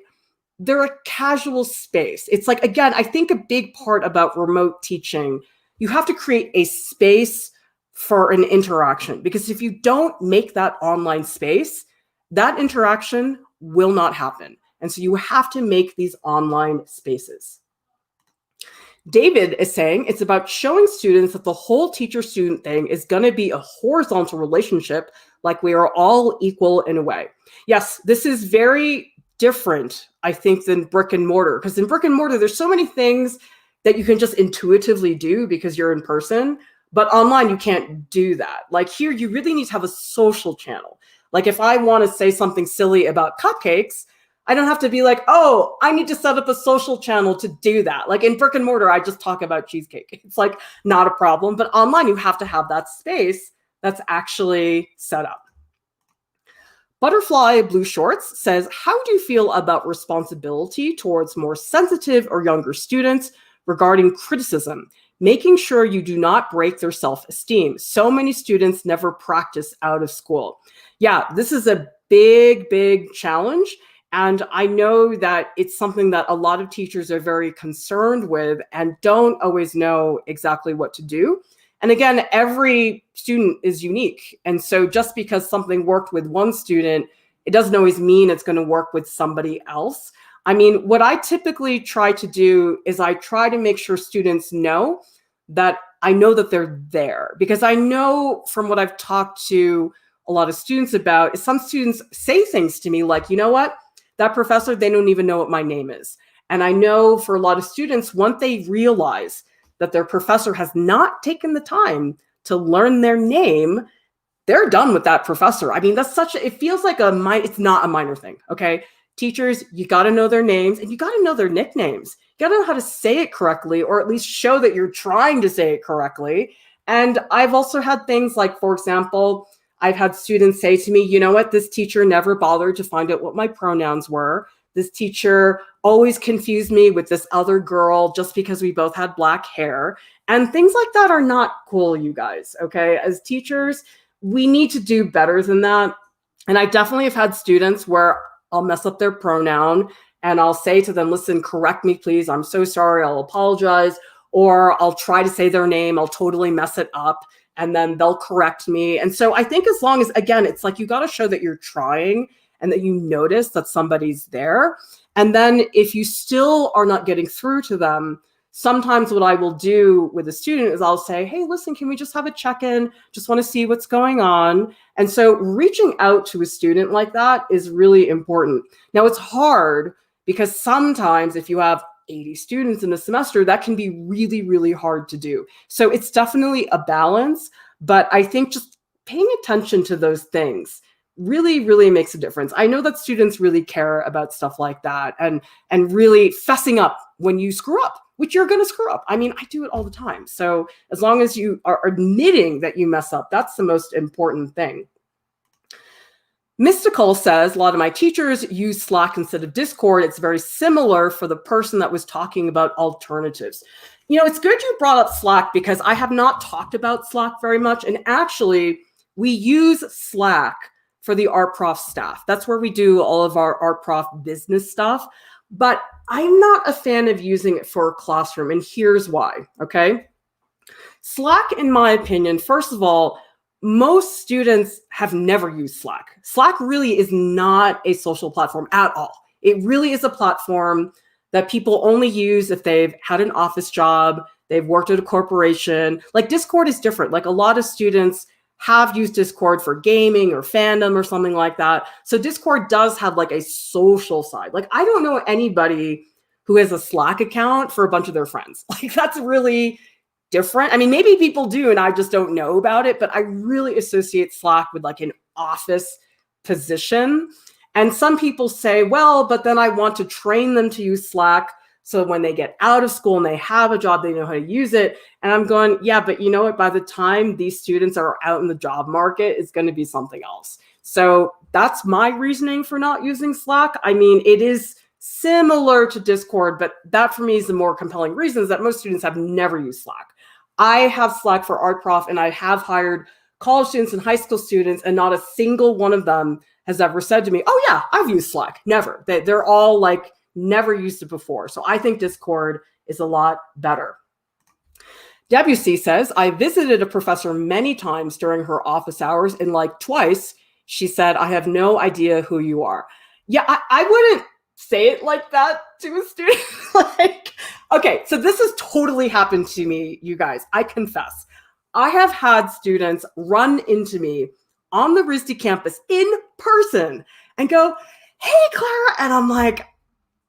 they're a casual space. It's like, again, I think a big part about remote teaching, you have to create a space for an interaction, because if you don't make that online space, that interaction will not happen. And so you have to make these online spaces. David is saying it's about showing students that the whole teacher-student thing is going to be a horizontal relationship, like we are all equal in a way. Yes, this is very different, I think, than brick and mortar, because in brick and mortar, there's so many things that you can just intuitively do because you're in person. But online, you can't do that. Like here, you really need to have a social channel. Like if I want to say something silly about cupcakes, I don't have to be like, oh, I need to set up a social channel to do that. Like in brick and mortar, I just talk about cheesecake. It's like not a problem. But online, you have to have that space that's actually set up. Butterfly Blue Shorts says, how do you feel about responsibility towards more sensitive or younger students regarding criticism? Making sure you do not break their self-esteem. So many students never practice out of school. Yeah, this is a big, big challenge. And I know that it's something that a lot of teachers are very concerned with and don't always know exactly what to do. And again, every student is unique. And so just because something worked with one student, it doesn't always mean it's going to work with somebody else. I mean, what I typically try to do is I try to make sure students know that I know that they're there, because I know from what I've talked to a lot of students about is some students say things to me like, you know what, that professor, they don't even know what my name is. And I know for a lot of students, once they realize that their professor has not taken the time to learn their name, they're done with that professor. I mean, that's such a, it feels like it's not a minor thing, okay? Teachers, you got to know their names and you got to know their nicknames. You got to know how to say it correctly, or at least show that you're trying to say it correctly. And I've also had things like, for example, I've had students say to me, you know what, this teacher never bothered to find out what my pronouns were. This teacher always confused me with this other girl just because we both had black hair. And things like that are not cool, you guys, okay? As teachers, we need to do better than that. And I definitely have had students where I'll mess up their pronoun and I'll say to them, listen, correct me, please. I'm so sorry. I'll apologize. Or I'll try to say their name. I'll totally mess it up. And then they'll correct me. And so I think as long as, again, it's like you got to show that you're trying and that you notice that somebody's there. And then if you still are not getting through to them, sometimes what I will do with a student is I'll say, hey, listen, can we just have a check-in? Just want to see what's going on. And so reaching out to a student like that is really important. Now, it's hard because sometimes if you have 80 students in a semester, that can be really, really hard to do. So it's definitely a balance, but I think just paying attention to those things really, really makes a difference. I know that students really care about stuff like that and really fessing up when you screw up, which you're going to screw up. I mean, I do it all the time. So as long as you are admitting that you mess up, that's the most important thing. Mystical says, a lot of my teachers use Slack instead of Discord. It's very similar for the person that was talking about alternatives. You know, it's good you brought up Slack because I have not talked about Slack very much. And actually, we use Slack for the art prof staff. That's where we do all of our art prof business stuff. But I'm not a fan of using it for a classroom. And here's why, okay? Slack, in my opinion, first of all, most students have never used Slack. Slack really is not a social platform at all. It really is a platform that people only use if they've had an office job, they've worked at a corporation. Like Discord is different. Like a lot of students have used Discord for gaming or fandom or something like that. So Discord does have like a social side. Like I don't know anybody who has a Slack account for a bunch of their friends. Like that's really different. I mean, maybe people do and I just don't know about it, but I really associate Slack with like an office position. And some people say, well, but then I want to train them to use Slack so when they get out of school and they have a job, they know how to use it. And I'm going, yeah, but you know what? By the time these students are out in the job market, it's going to be something else. So that's my reasoning for not using Slack. I mean, it is similar to Discord, but that for me is the more compelling reason is that most students have never used Slack. I have Slack for art prof and I have hired college students and high school students and not a single one of them has ever said to me, oh yeah, I've used Slack. Never. They're all like, never used it before. So I think Discord is a lot better. Debussy says, I visited a professor many times during her office hours and like twice, she said, I have no idea who you are. Yeah, I wouldn't say it like that to a student. Like, okay, so this has totally happened to me, you guys. I confess. I have had students run into me on the RISD campus in person and go, hey, Clara. And I'm like,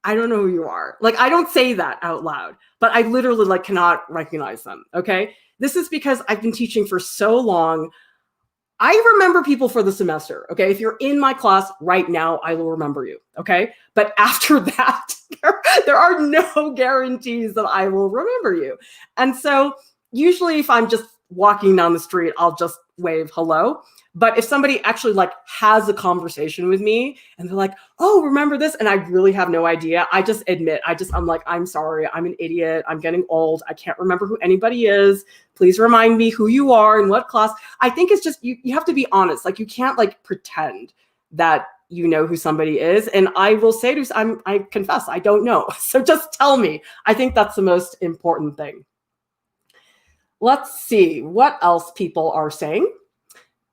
I don't know who you are. Like, I don't say that out loud, but I literally like cannot recognize them. Okay. This is because I've been teaching for so long. I remember people for the semester. Okay. If you're in my class right now, I will remember you. Okay. But after that, there are no guarantees that I will remember you. And so usually if I'm just walking down the street, I'll just wave hello. But if somebody actually like has a conversation with me and they're like, oh, remember this? And I really have no idea. I just admit, I'm like, I'm sorry. I'm an idiot. I'm getting old. I can't remember who anybody is. Please remind me who you are and what class. I think it's just, you have to be honest. Like you can't like pretend that you know who somebody is. And I will say to, I confess, I don't know. So just tell me. I think that's the most important thing. Let's see what else people are saying.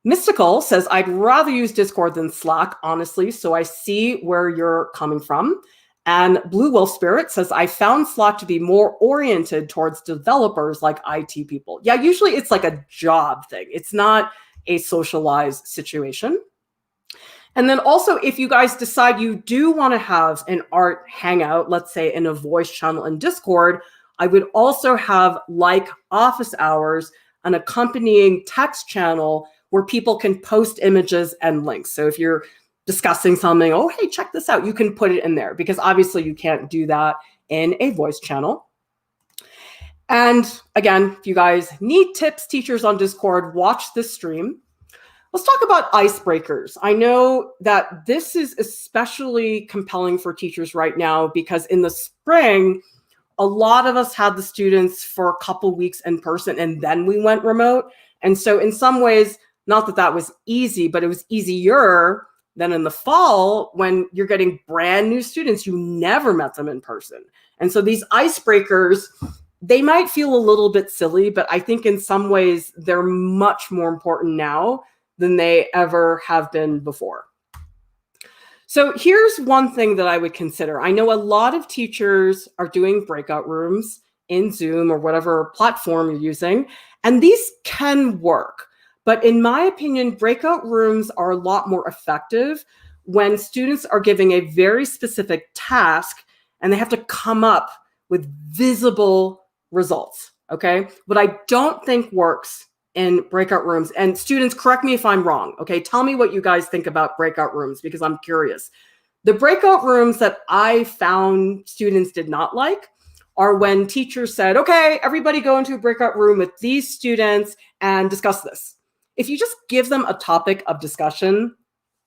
Mystical says, I'd rather use Discord than Slack, honestly, so I see where you're coming from. And Blue Wolf Spirit says, I found Slack to be more oriented towards developers like IT people. Yeah, usually it's like a job thing. It's not a socialized situation. And then also, if you guys decide you do want to have an art hangout, let's say in a voice channel in Discord, I would also have like office hours, an accompanying text channel where people can post images and links. So if you're discussing something, oh, hey, check this out, you can put it in there because obviously you can't do that in a voice channel. And again, if you guys need tips, teachers on Discord, watch this stream. Let's talk about icebreakers. I know that this is especially compelling for teachers right now because in the spring, a lot of us had the students for a couple weeks in person and then we went remote. And so in some ways, not that that was easy, but it was easier than in the fall when you're getting brand new students. You never met them in person. And so these icebreakers, they might feel a little bit silly, but I think in some ways they're much more important now than they ever have been before. So here's one thing that I would consider. I know a lot of teachers are doing breakout rooms in Zoom or whatever platform you're using, and these can work. But in my opinion, breakout rooms are a lot more effective when students are giving a very specific task and they have to come up with visible results, okay? What I don't think works in breakout rooms, and students, correct me if I'm wrong, okay? Tell me what you guys think about breakout rooms because I'm curious. The breakout rooms that I found students did not like are when teachers said, okay, everybody go into a breakout room with these students and discuss this. If you just give them a topic of discussion,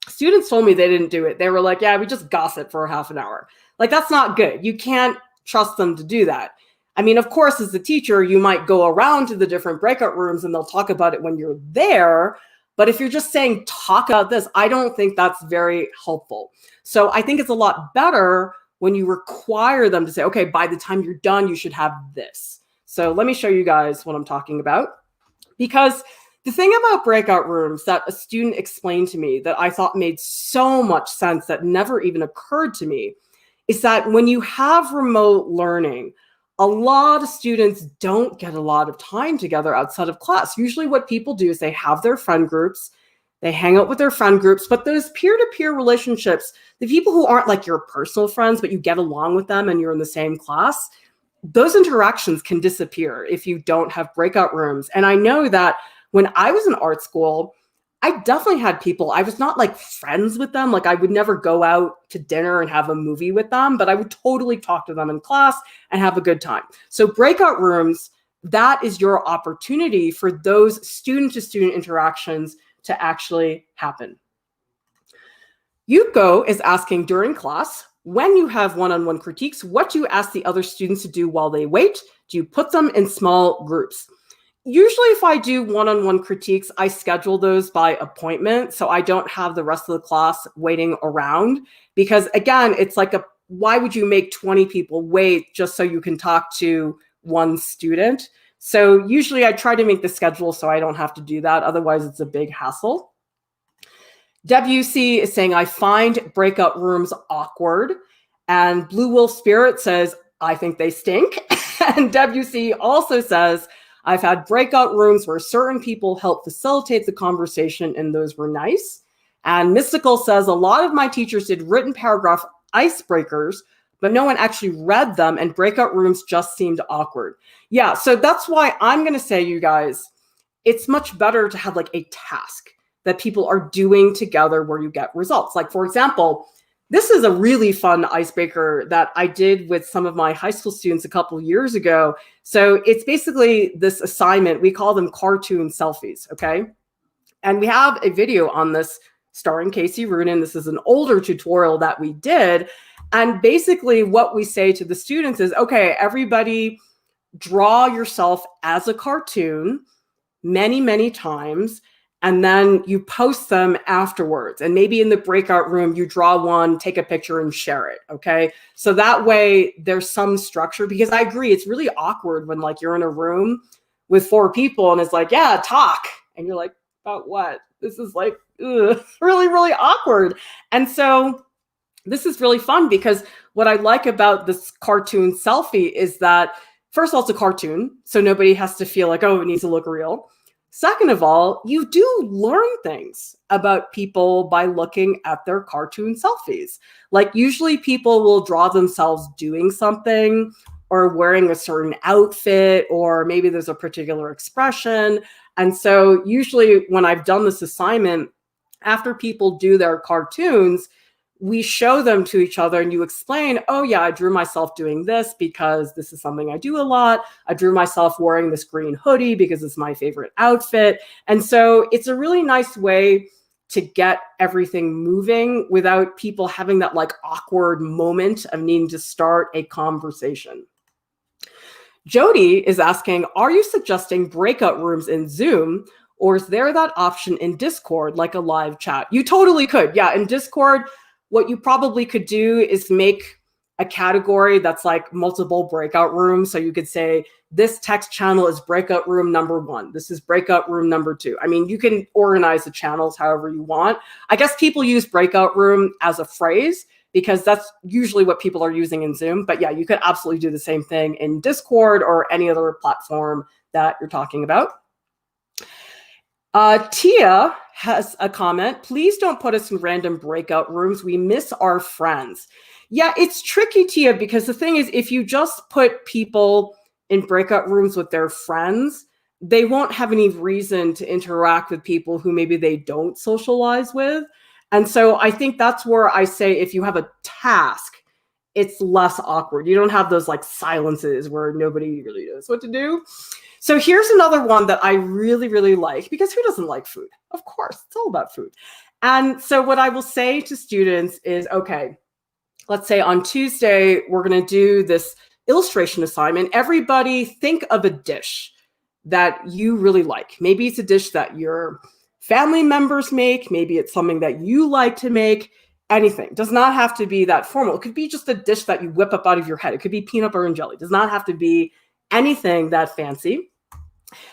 students told me they didn't do it. They were like, yeah, we just gossip for half an hour. Like, that's not good. You can't trust them to do that. I mean, of course, as a teacher, you might go around to the different breakout rooms and they'll talk about it when you're there. But if you're just saying, talk about this, I don't think that's very helpful. So I think it's a lot better when you require them to say, okay, by the time you're done, you should have this. So let me show you guys what I'm talking about. Because the thing about breakout rooms that a student explained to me that I thought made so much sense that never even occurred to me is that when you have remote learning, a lot of students don't get a lot of time together outside of class. Usually what people do is they have their friend groups, they hang out with their friend groups, but those peer-to-peer relationships, the people who aren't like your personal friends, but you get along with them and you're in the same class, those interactions can disappear if you don't have breakout rooms. And I know that when I was in art school, I definitely had people, I was not like friends with them. Like I would never go out to dinner and have a movie with them, but I would totally talk to them in class and have a good time. So breakout rooms, that is your opportunity for those student-to-student interactions to actually happen. Yuko is asking during class, when you have one-on-one critiques, what do you ask the other students to do while they wait? Do you put them in small groups? Usually if I do one-on-one critiques, I schedule those by appointment. So I don't have the rest of the class waiting around because again, it's like why would you make 20 people wait just so you can talk to one student? So usually I try to make the schedule so I don't have to do that. Otherwise it's a big hassle. WC is saying, I find breakout rooms awkward. And Blue Wolf Spirit says, I think they stink. And WC also says, I've had breakout rooms where certain people help facilitate the conversation and those were nice. And Mystical says, a lot of my teachers did written paragraph icebreakers, but no one actually read them and breakout rooms just seemed awkward. Yeah, so that's why I'm going to say, you guys, it's much better to have like a task that people are doing together where you get results. Like, for example, this is a really fun icebreaker that I did with some of my high school students a couple of years ago. So it's basically this assignment. We call them cartoon selfies, okay? And we have a video on this starring Casey Roonan. This is an older tutorial that we did. And basically what we say to the students is, okay, everybody draw yourself as a cartoon many, many times. And then you post them afterwards. And maybe in the breakout room, you draw one, take a picture and share it, okay? So that way there's some structure because I agree, it's really awkward when like you're in a room with 4 people and it's like, yeah, talk. And you're like, about what? This is like, really, really awkward. And so this is really fun because what I like about this cartoon selfie is that, first of all, it's a cartoon. So nobody has to feel like, oh, it needs to look real. Second of all, you do learn things about people by looking at their cartoon selfies. Like usually people will draw themselves doing something or wearing a certain outfit, or maybe there's a particular expression. And so usually when I've done this assignment, after people do their cartoons, we show them to each other and you explain, oh yeah, I drew myself doing this because this is something I do a lot. I drew myself wearing this green hoodie because it's my favorite outfit. And so it's a really nice way to get everything moving without people having that like awkward moment of needing to start a conversation. Jody is asking, are you suggesting breakout rooms in Zoom, or is there that option in Discord, like a live chat? You totally could. Yeah, in Discord, what you probably could do is make a category that's like multiple breakout rooms. So you could say, this text channel is breakout room number 1. This is breakout room number 2. I mean, you can organize the channels however you want. I guess people use breakout room as a phrase because that's usually what people are using in Zoom. But yeah, you could absolutely do the same thing in Discord or any other platform that you're talking about. Tia has a comment. Please don't put us in random breakout rooms. We miss our friends. Yeah, it's tricky, Tia, because the thing is, if you just put people in breakout rooms with their friends, they won't have any reason to interact with people who maybe they don't socialize with. And so I think that's where I say if you have a task, it's less awkward. You don't have those like silences where nobody really knows what to do. So here's another one that I really, really like, because who doesn't like food? Of course, it's all about food. And so what I will say to students is, okay, let's say on Tuesday, we're going to do this illustration assignment. Everybody think of a dish that you really like. Maybe it's a dish that your family members make. Maybe it's something that you like to make. Anything. Does not have to be that formal. It could be just a dish that you whip up out of your head. It could be peanut butter and jelly. It does not have to be anything that fancy.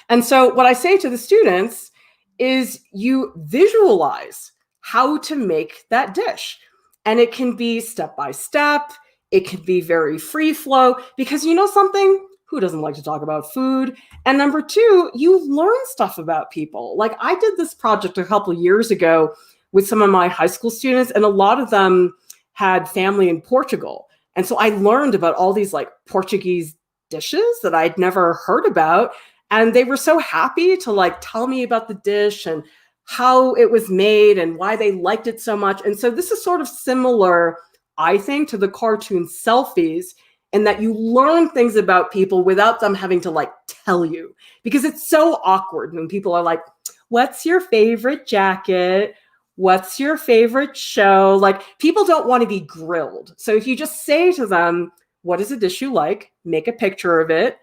And so what I say to the students is you visualize how to make that dish. And it can be step by step. It can be very free flow, because you know something? Who doesn't like to talk about food? And number 2, you learn stuff about people. Like I did this project a couple of years ago with some of my high school students, and a lot of them had family in Portugal. And so I learned about all these like Portuguese dishes that I'd never heard about. And they were so happy to like tell me about the dish and how it was made and why they liked it so much. And so this is sort of similar, I think, to the cartoon Selfies, in that you learn things about people without them having to like tell you, because it's so awkward when people are like, what's your favorite jacket? What's your favorite show? Like people don't want to be grilled. So if you just say to them, what is a dish you like? Make a picture of it,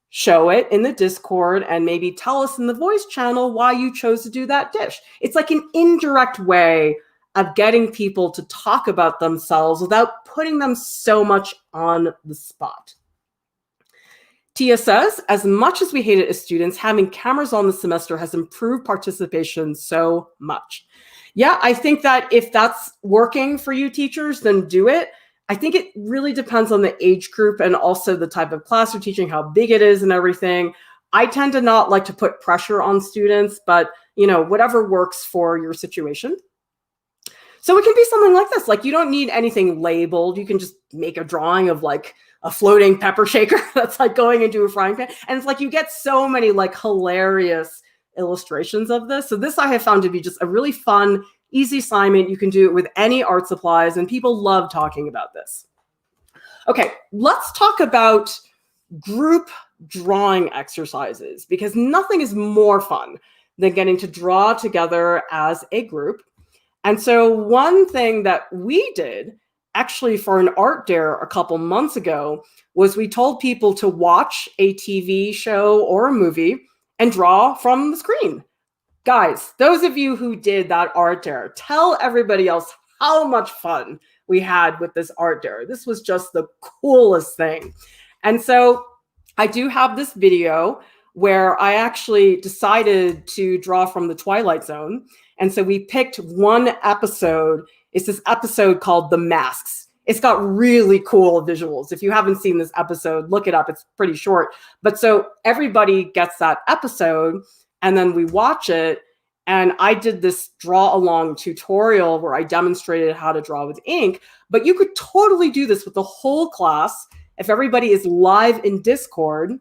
show it in the Discord, and maybe tell us in the voice channel why you chose to do that dish. It's like an indirect way of getting people to talk about themselves without putting them so much on the spot. Tia says, as much as we hate it as students, having cameras on this semester has improved participation so much. Yeah, I think that if that's working for you teachers, then do it. I think it really depends on the age group and also the type of class you're teaching, how big it is and everything. I tend to not like to put pressure on students, but you know, whatever works for your situation. So it can be something like this. Like you don't need anything labeled. You can just make a drawing of like a floating pepper shaker that's like going into a frying pan. And it's like you get so many like hilarious illustrations of this. So this I have found to be just a really fun, easy assignment. You can do it with any art supplies, and people love talking about this. Okay, let's talk about group drawing exercises, because nothing is more fun than getting to draw together as a group. And so one thing that we did actually for an art dare a couple months ago was we told people to watch a TV show or a movie and draw from the screen. Guys, those of you who did that art dare, tell everybody else how much fun we had with this art dare. This was just the coolest thing. And so I do have this video where I actually decided to draw from the Twilight Zone. And so we picked one episode. It's this episode called The Masks. It's got really cool visuals. If you haven't seen this episode, look it up. It's pretty short. But so everybody gets that episode, and then we watch it. And I did this draw along tutorial where I demonstrated how to draw with ink. But you could totally do this with the whole class. If everybody is live in Discord,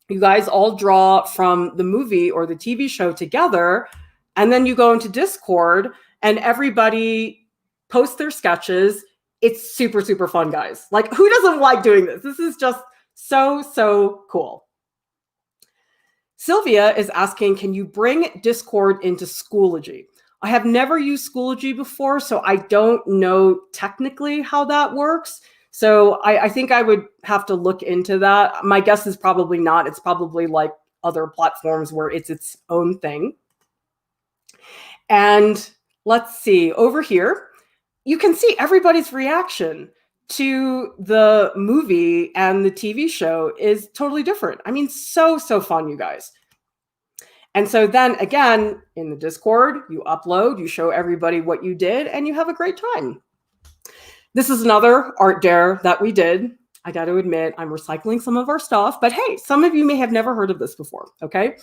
you guys all draw from the movie or the TV show together. And then you go into Discord and everybody post their sketches. It's super, super fun, guys. Like, who doesn't like doing this? This is just so, so cool. Sylvia is asking, can you bring Discord into Schoology? I have never used Schoology before, so I don't know technically how that works. So I think I would have to look into that. My guess is probably not. It's probably like other platforms where it's its own thing. And let's see, over here, you can see everybody's reaction to the movie and the TV show is totally different. I mean, so fun, you guys. And so then again, in the Discord, you upload, you show everybody what you did, and you have a great time. This is another art dare that we did. I got to admit, I'm recycling some of our stuff, but hey, some of you may have never heard of this before, okay?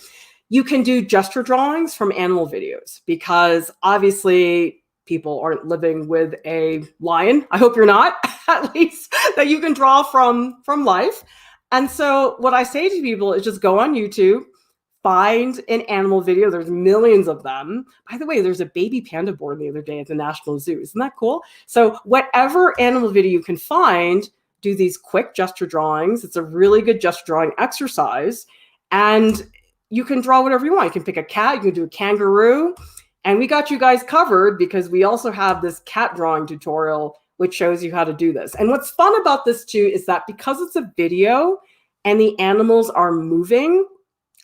You can do gesture drawings from animal videos because obviously people aren't living with a lion. I hope you're not, at least that you can draw from life. And so what I say to people is just go on YouTube, find an animal video. There's millions of them. By the way, there's a baby panda born the other day at the National Zoo. Isn't that cool? So whatever animal video you can find, do these quick gesture drawings. It's a really good gesture drawing exercise. And you can draw whatever you want. You can pick a cat, you can do a kangaroo. And we got you guys covered because we also have this cat drawing tutorial which shows you how to do this. And what's fun about this too is that because it's a video and the animals are moving,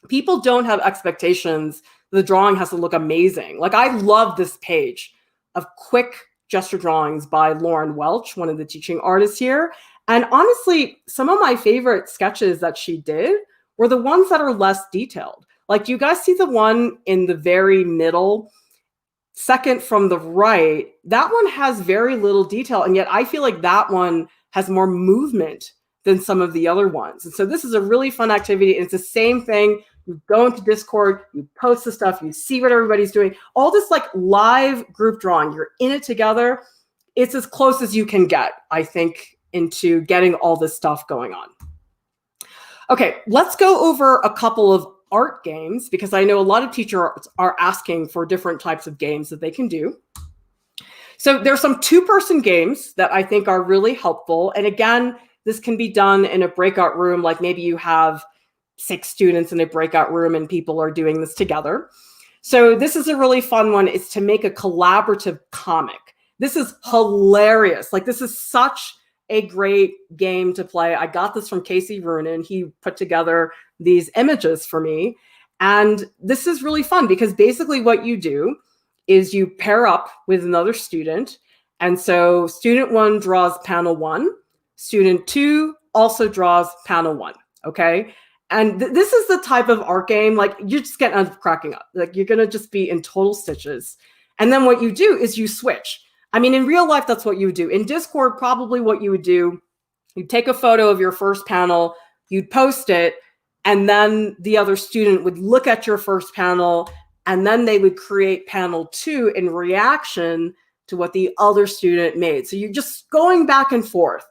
people don't have expectations. The drawing has to look amazing. Like, I love this page of quick gesture drawings by Lauren Welch, one of the teaching artists here. And honestly, some of my favorite sketches that she did were the ones that are less detailed. Like, do you guys see the one in the very middle, second from the right? That one has very little detail, and yet I feel like that one has more movement than some of the other ones. And so this is a really fun activity. And it's the same thing. You go into Discord, you post the stuff, you see what everybody's doing. All this like live group drawing, you're in it together. It's as close as you can get, I think, into getting all this stuff going on. Okay, let's go over a couple of art games because I know a lot of teachers are asking for different types of games that they can do. So there's some two-person games that I think are really helpful. And again, this can be done in a breakout room, like maybe you have 6 students in a breakout room and people are doing this together. So this is a really fun one. It's to make a collaborative comic. This is hilarious. Like, this is such a great game to play. I got this from Casey Runin. He put together these images for me. And this is really fun because basically what you do is you pair up with another student. And so student 1 draws panel 1. Student 2 also draws panel 1. Okay. And this is the type of art game, like, you're just getting up cracking up. Like, you're going to just be in total stitches. And then what you do is you switch. I mean, in real life, that's what you would do. In Discord, probably what you would do, you'd take a photo of your first panel, you'd post it, and then the other student would look at your first panel, and then they would create panel 2 in reaction to what the other student made. So you're just going back and forth.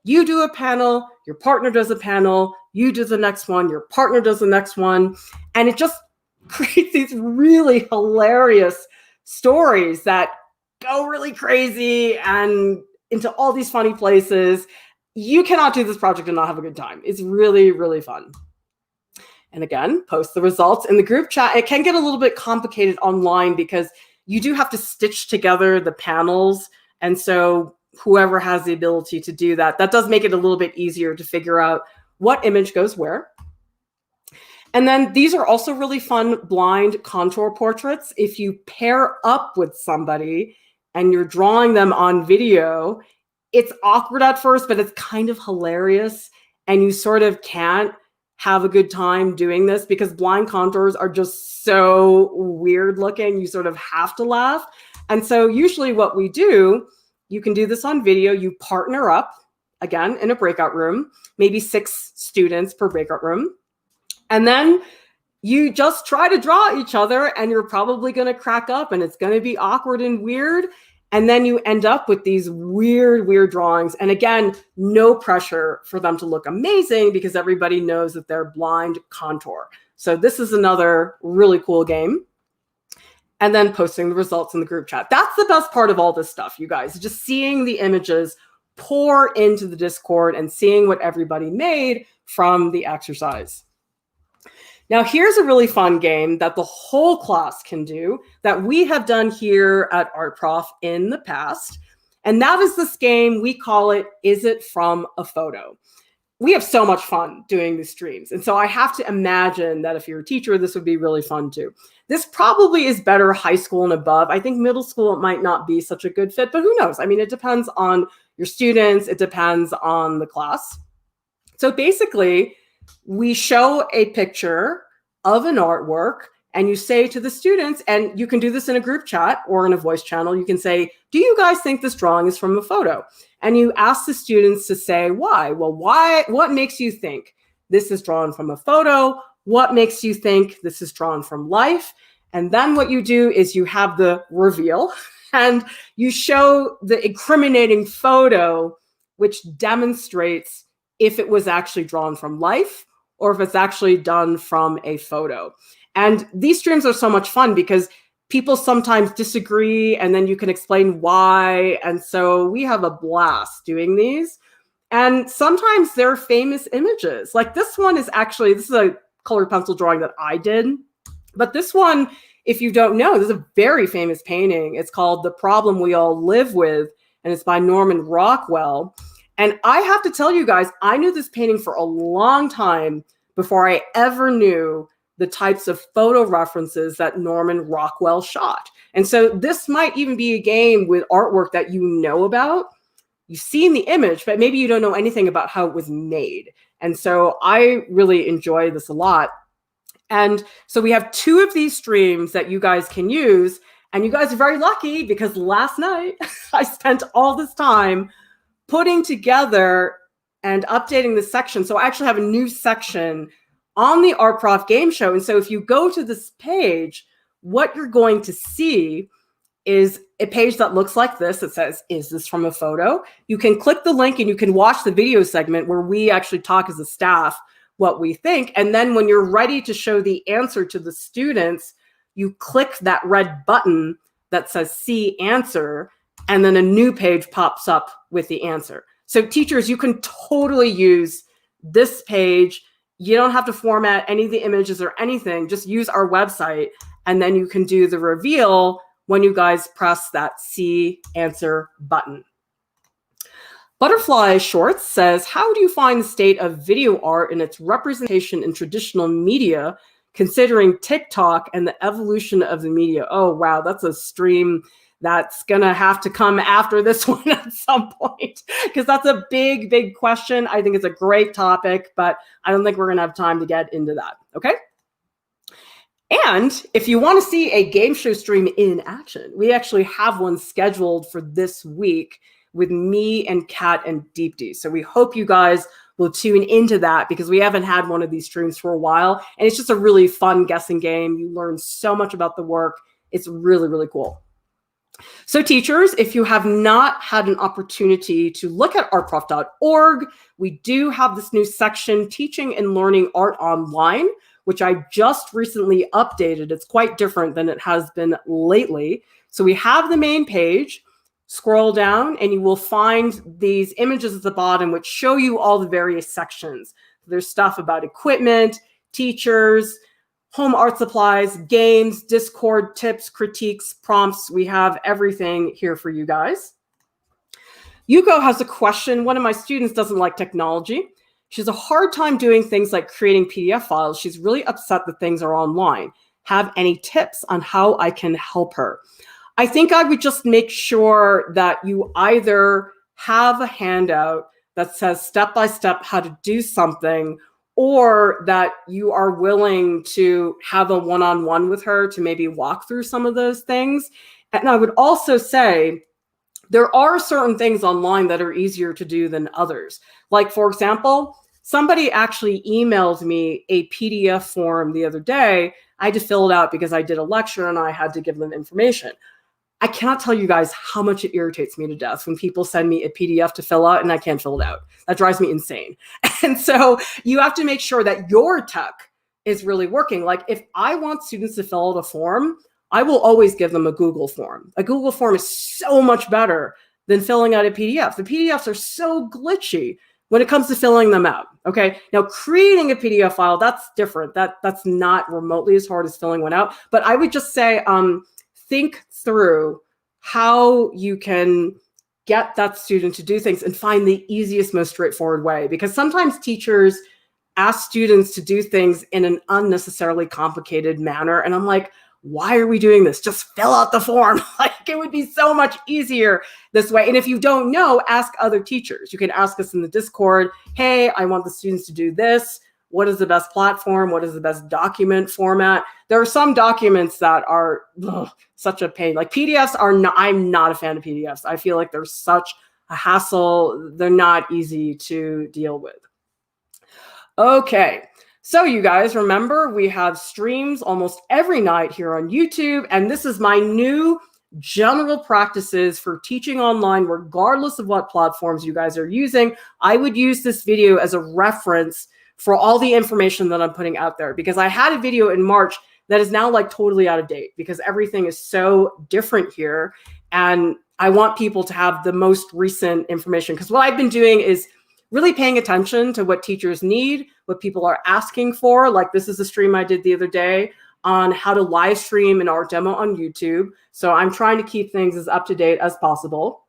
You do a panel, your partner does a panel, you do the next one, your partner does the next one, and it just creates these really hilarious stories that go really crazy and into all these funny places. You cannot do this project and not have a good time. It's really, really fun. And again, post the results in the group chat. It can get a little bit complicated online because you do have to stitch together the panels. And so whoever has the ability to do that, that does make it a little bit easier to figure out what image goes where. And then these are also really fun blind contour portraits. If you pair up with somebody and you're drawing them on video, it's awkward at first, but it's kind of hilarious. And you sort of can't have a good time doing this because blind contours are just so weird looking. You sort of have to laugh. And so usually what we do, you can do this on video. You partner up, again, in a breakout room, maybe 6 students per breakout room. And then you just try to draw each other and you're probably going to crack up and it's going to be awkward and weird. And then you end up with these weird, weird drawings. And again, no pressure for them to look amazing because everybody knows that they're blind contour. So this is another really cool game. and then posting the results in the group chat. That's the best part of all this stuff, you guys, just seeing the images pour into the Discord and seeing what everybody made from the exercise. Now, here's a really fun game that the whole class can do that we have done here at Art Prof in the past. And that is this game, we call it, Is It From a Photo? We have so much fun doing these streams. And so I have to imagine that if you're a teacher, this would be really fun too. This probably is better high school and above. I think middle school, it might not be such a good fit, but who knows? I mean, it depends on your students. It depends on the class. So basically, we show a picture of an artwork and you say to the students, and you can do this in a group chat or in a voice channel, you can say, do you guys think this drawing is from a photo? And you ask the students to say why. Well, what makes you think this is drawn from a photo? What makes you think this is drawn from life? And then what you do is you have the reveal and you show the incriminating photo, which demonstrates if it was actually drawn from life or if it's actually done from a photo. And these streams are so much fun because people sometimes disagree and then you can explain why. And so we have a blast doing these. And sometimes they're famous images. Like this one is actually, this is a colored pencil drawing that I did. But this one, if you don't know, this is a very famous painting. It's called The Problem We All Live With, and it's by Norman Rockwell. And I have to tell you guys, I knew this painting for a long time before I ever knew the types of photo references that Norman Rockwell shot. And so this might even be a game with artwork that you know about. You've seen the image, but maybe you don't know anything about how it was made. And so I really enjoy this a lot. And so we have 2 of these streams that you guys can use. And you guys are very lucky because last night I spent all this time putting together and updating the section. So I actually have a new section on the Art Prof Game Show. And so if you go to this page, what you're going to see is a page that looks like this. It says, is this from a photo? You can click the link and you can watch the video segment where we actually talk as a staff what we think. And then when you're ready to show the answer to the students, you click that red button that says see answer, and then a new page pops up with the answer. So teachers, you can totally use this page. You don't have to format any of the images or anything. Just use our website, and then you can do the reveal when you guys press that see answer button. Butterfly Shorts says, how do you find the state of video art and its representation in traditional media, considering TikTok and the evolution of the media? Oh, wow, that's a stream that's going to have to come after this one at some point, because that's a big, big question. I think it's a great topic, but I don't think we're going to have time to get into that. Okay. And if you want to see a game show stream in action, we actually have one scheduled for this week with me and Kat and Deepti. So we hope you guys will tune into that because we haven't had one of these streams for a while. And it's just a really fun guessing game. You learn so much about the work. It's really, really cool. So teachers, if you have not had an opportunity to look at artprof.org, we do have this new section, Teaching and Learning Art Online, which I just recently updated. It's quite different than it has been lately. So we have the main page. Scroll down and you will find these images at the bottom which show you all the various sections. There's stuff about equipment, teachers, home art supplies, games, Discord, tips, critiques, prompts. We have everything here for you guys. Yuko has a question. One of my students doesn't like technology. She has a hard time doing things like creating PDF files. She's really upset that things are online. Have any tips on how I can help her? I think I would just make sure that you either have a handout that says step-by-step how to do something, or that you are willing to have a one-on-one with her to maybe walk through some of those things. And I would also say there are certain things online that are easier to do than others. Like, for example, somebody actually emailed me a PDF form the other day. I had to fill it out because I did a lecture and I had to give them information. I cannot tell you guys how much it irritates me to death when people send me a PDF to fill out and I can't fill it out. That drives me insane. And so you have to make sure that your tech is really working. Like if I want students to fill out a form, I will always give them a Google form. A Google form is so much better than filling out a PDF. The PDFs are so glitchy when it comes to filling them out. Okay, now creating a PDF file, that's different. That's not remotely as hard as filling one out. But I would just say, think through how you can get that student to do things and find the easiest, most straightforward way. Because sometimes teachers ask students to do things in an unnecessarily complicated manner. And I'm like, why are we doing this? Just fill out the form. Like, it would be so much easier this way. And if you don't know, ask other teachers. You can ask us in the Discord, hey, I want the students to do this. What is the best platform? What is the best document format? There are some documents that are such a pain. Like PDFs are not, I'm not a fan of PDFs. I feel like they're such a hassle. They're not easy to deal with. Okay. So you guys remember, we have streams almost every night here on YouTube, and this is my new general practices for teaching online, regardless of what platforms you guys are using. I would use this video as a reference for all the information that I'm putting out there, because I had a video in March that is now like totally out of date because everything is so different here. And I want people to have the most recent information, because what I've been doing is really paying attention to what teachers need, what people are asking for. Like this is a stream I did the other day on how to live stream an art demo on YouTube. So I'm trying to keep things as up to date as possible.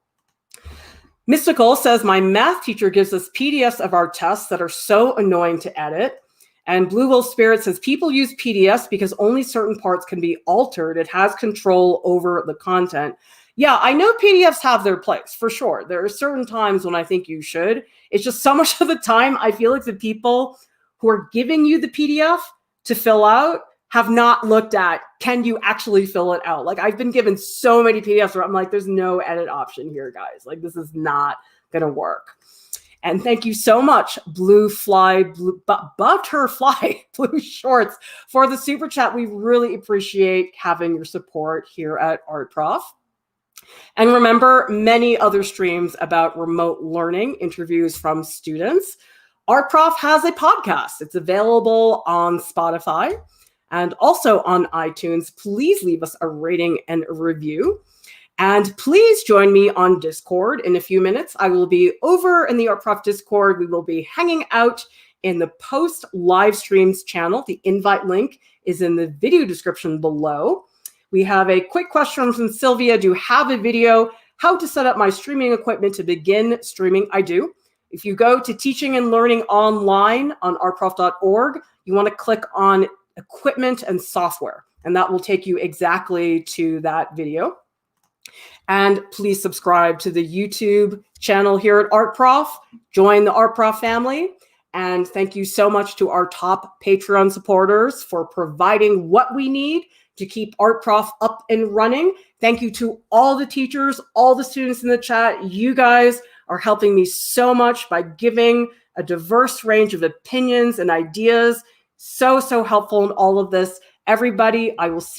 Mystical says, my math teacher gives us PDFs of our tests that are so annoying to edit. And Blue Will Spirit says, people use PDFs because only certain parts can be altered. It has control over the content. Yeah, I know PDFs have their place, for sure. There are certain times when I think you should. It's just so much of the time, I feel like the people who are giving you the PDF to fill out have not looked at, can you actually fill it out? Like, I've been given so many PDFs where I'm like, there's no edit option here, guys. Like, this is not going to work. And thank you so much, Butterfly Blue Shorts, for the super chat. We really appreciate having your support here at Art Prof. And remember, many other streams about remote learning, interviews from students. Art Prof has a podcast. It's available on Spotify and also on iTunes. Please leave us a rating and a review. And please join me on Discord in a few minutes. I will be over in the Art Prof Discord. We will be hanging out in the post live streams channel. The invite link is in the video description below. We have a quick question from Sylvia. Do you have a video? How to set up my streaming equipment to begin streaming? I do. If you go to Teaching and Learning Online on artprof.org, you want to click on Equipment and Software, and that will take you exactly to that video. And please subscribe to the YouTube channel here at Art Prof. Join the Art Prof family. And thank you so much to our top Patreon supporters for providing what we need to keep Art Prof up and running. Thank you to all the teachers, all the students in the chat. You guys are helping me so much by giving a diverse range of opinions and ideas. So helpful in all of this. Everybody, I will see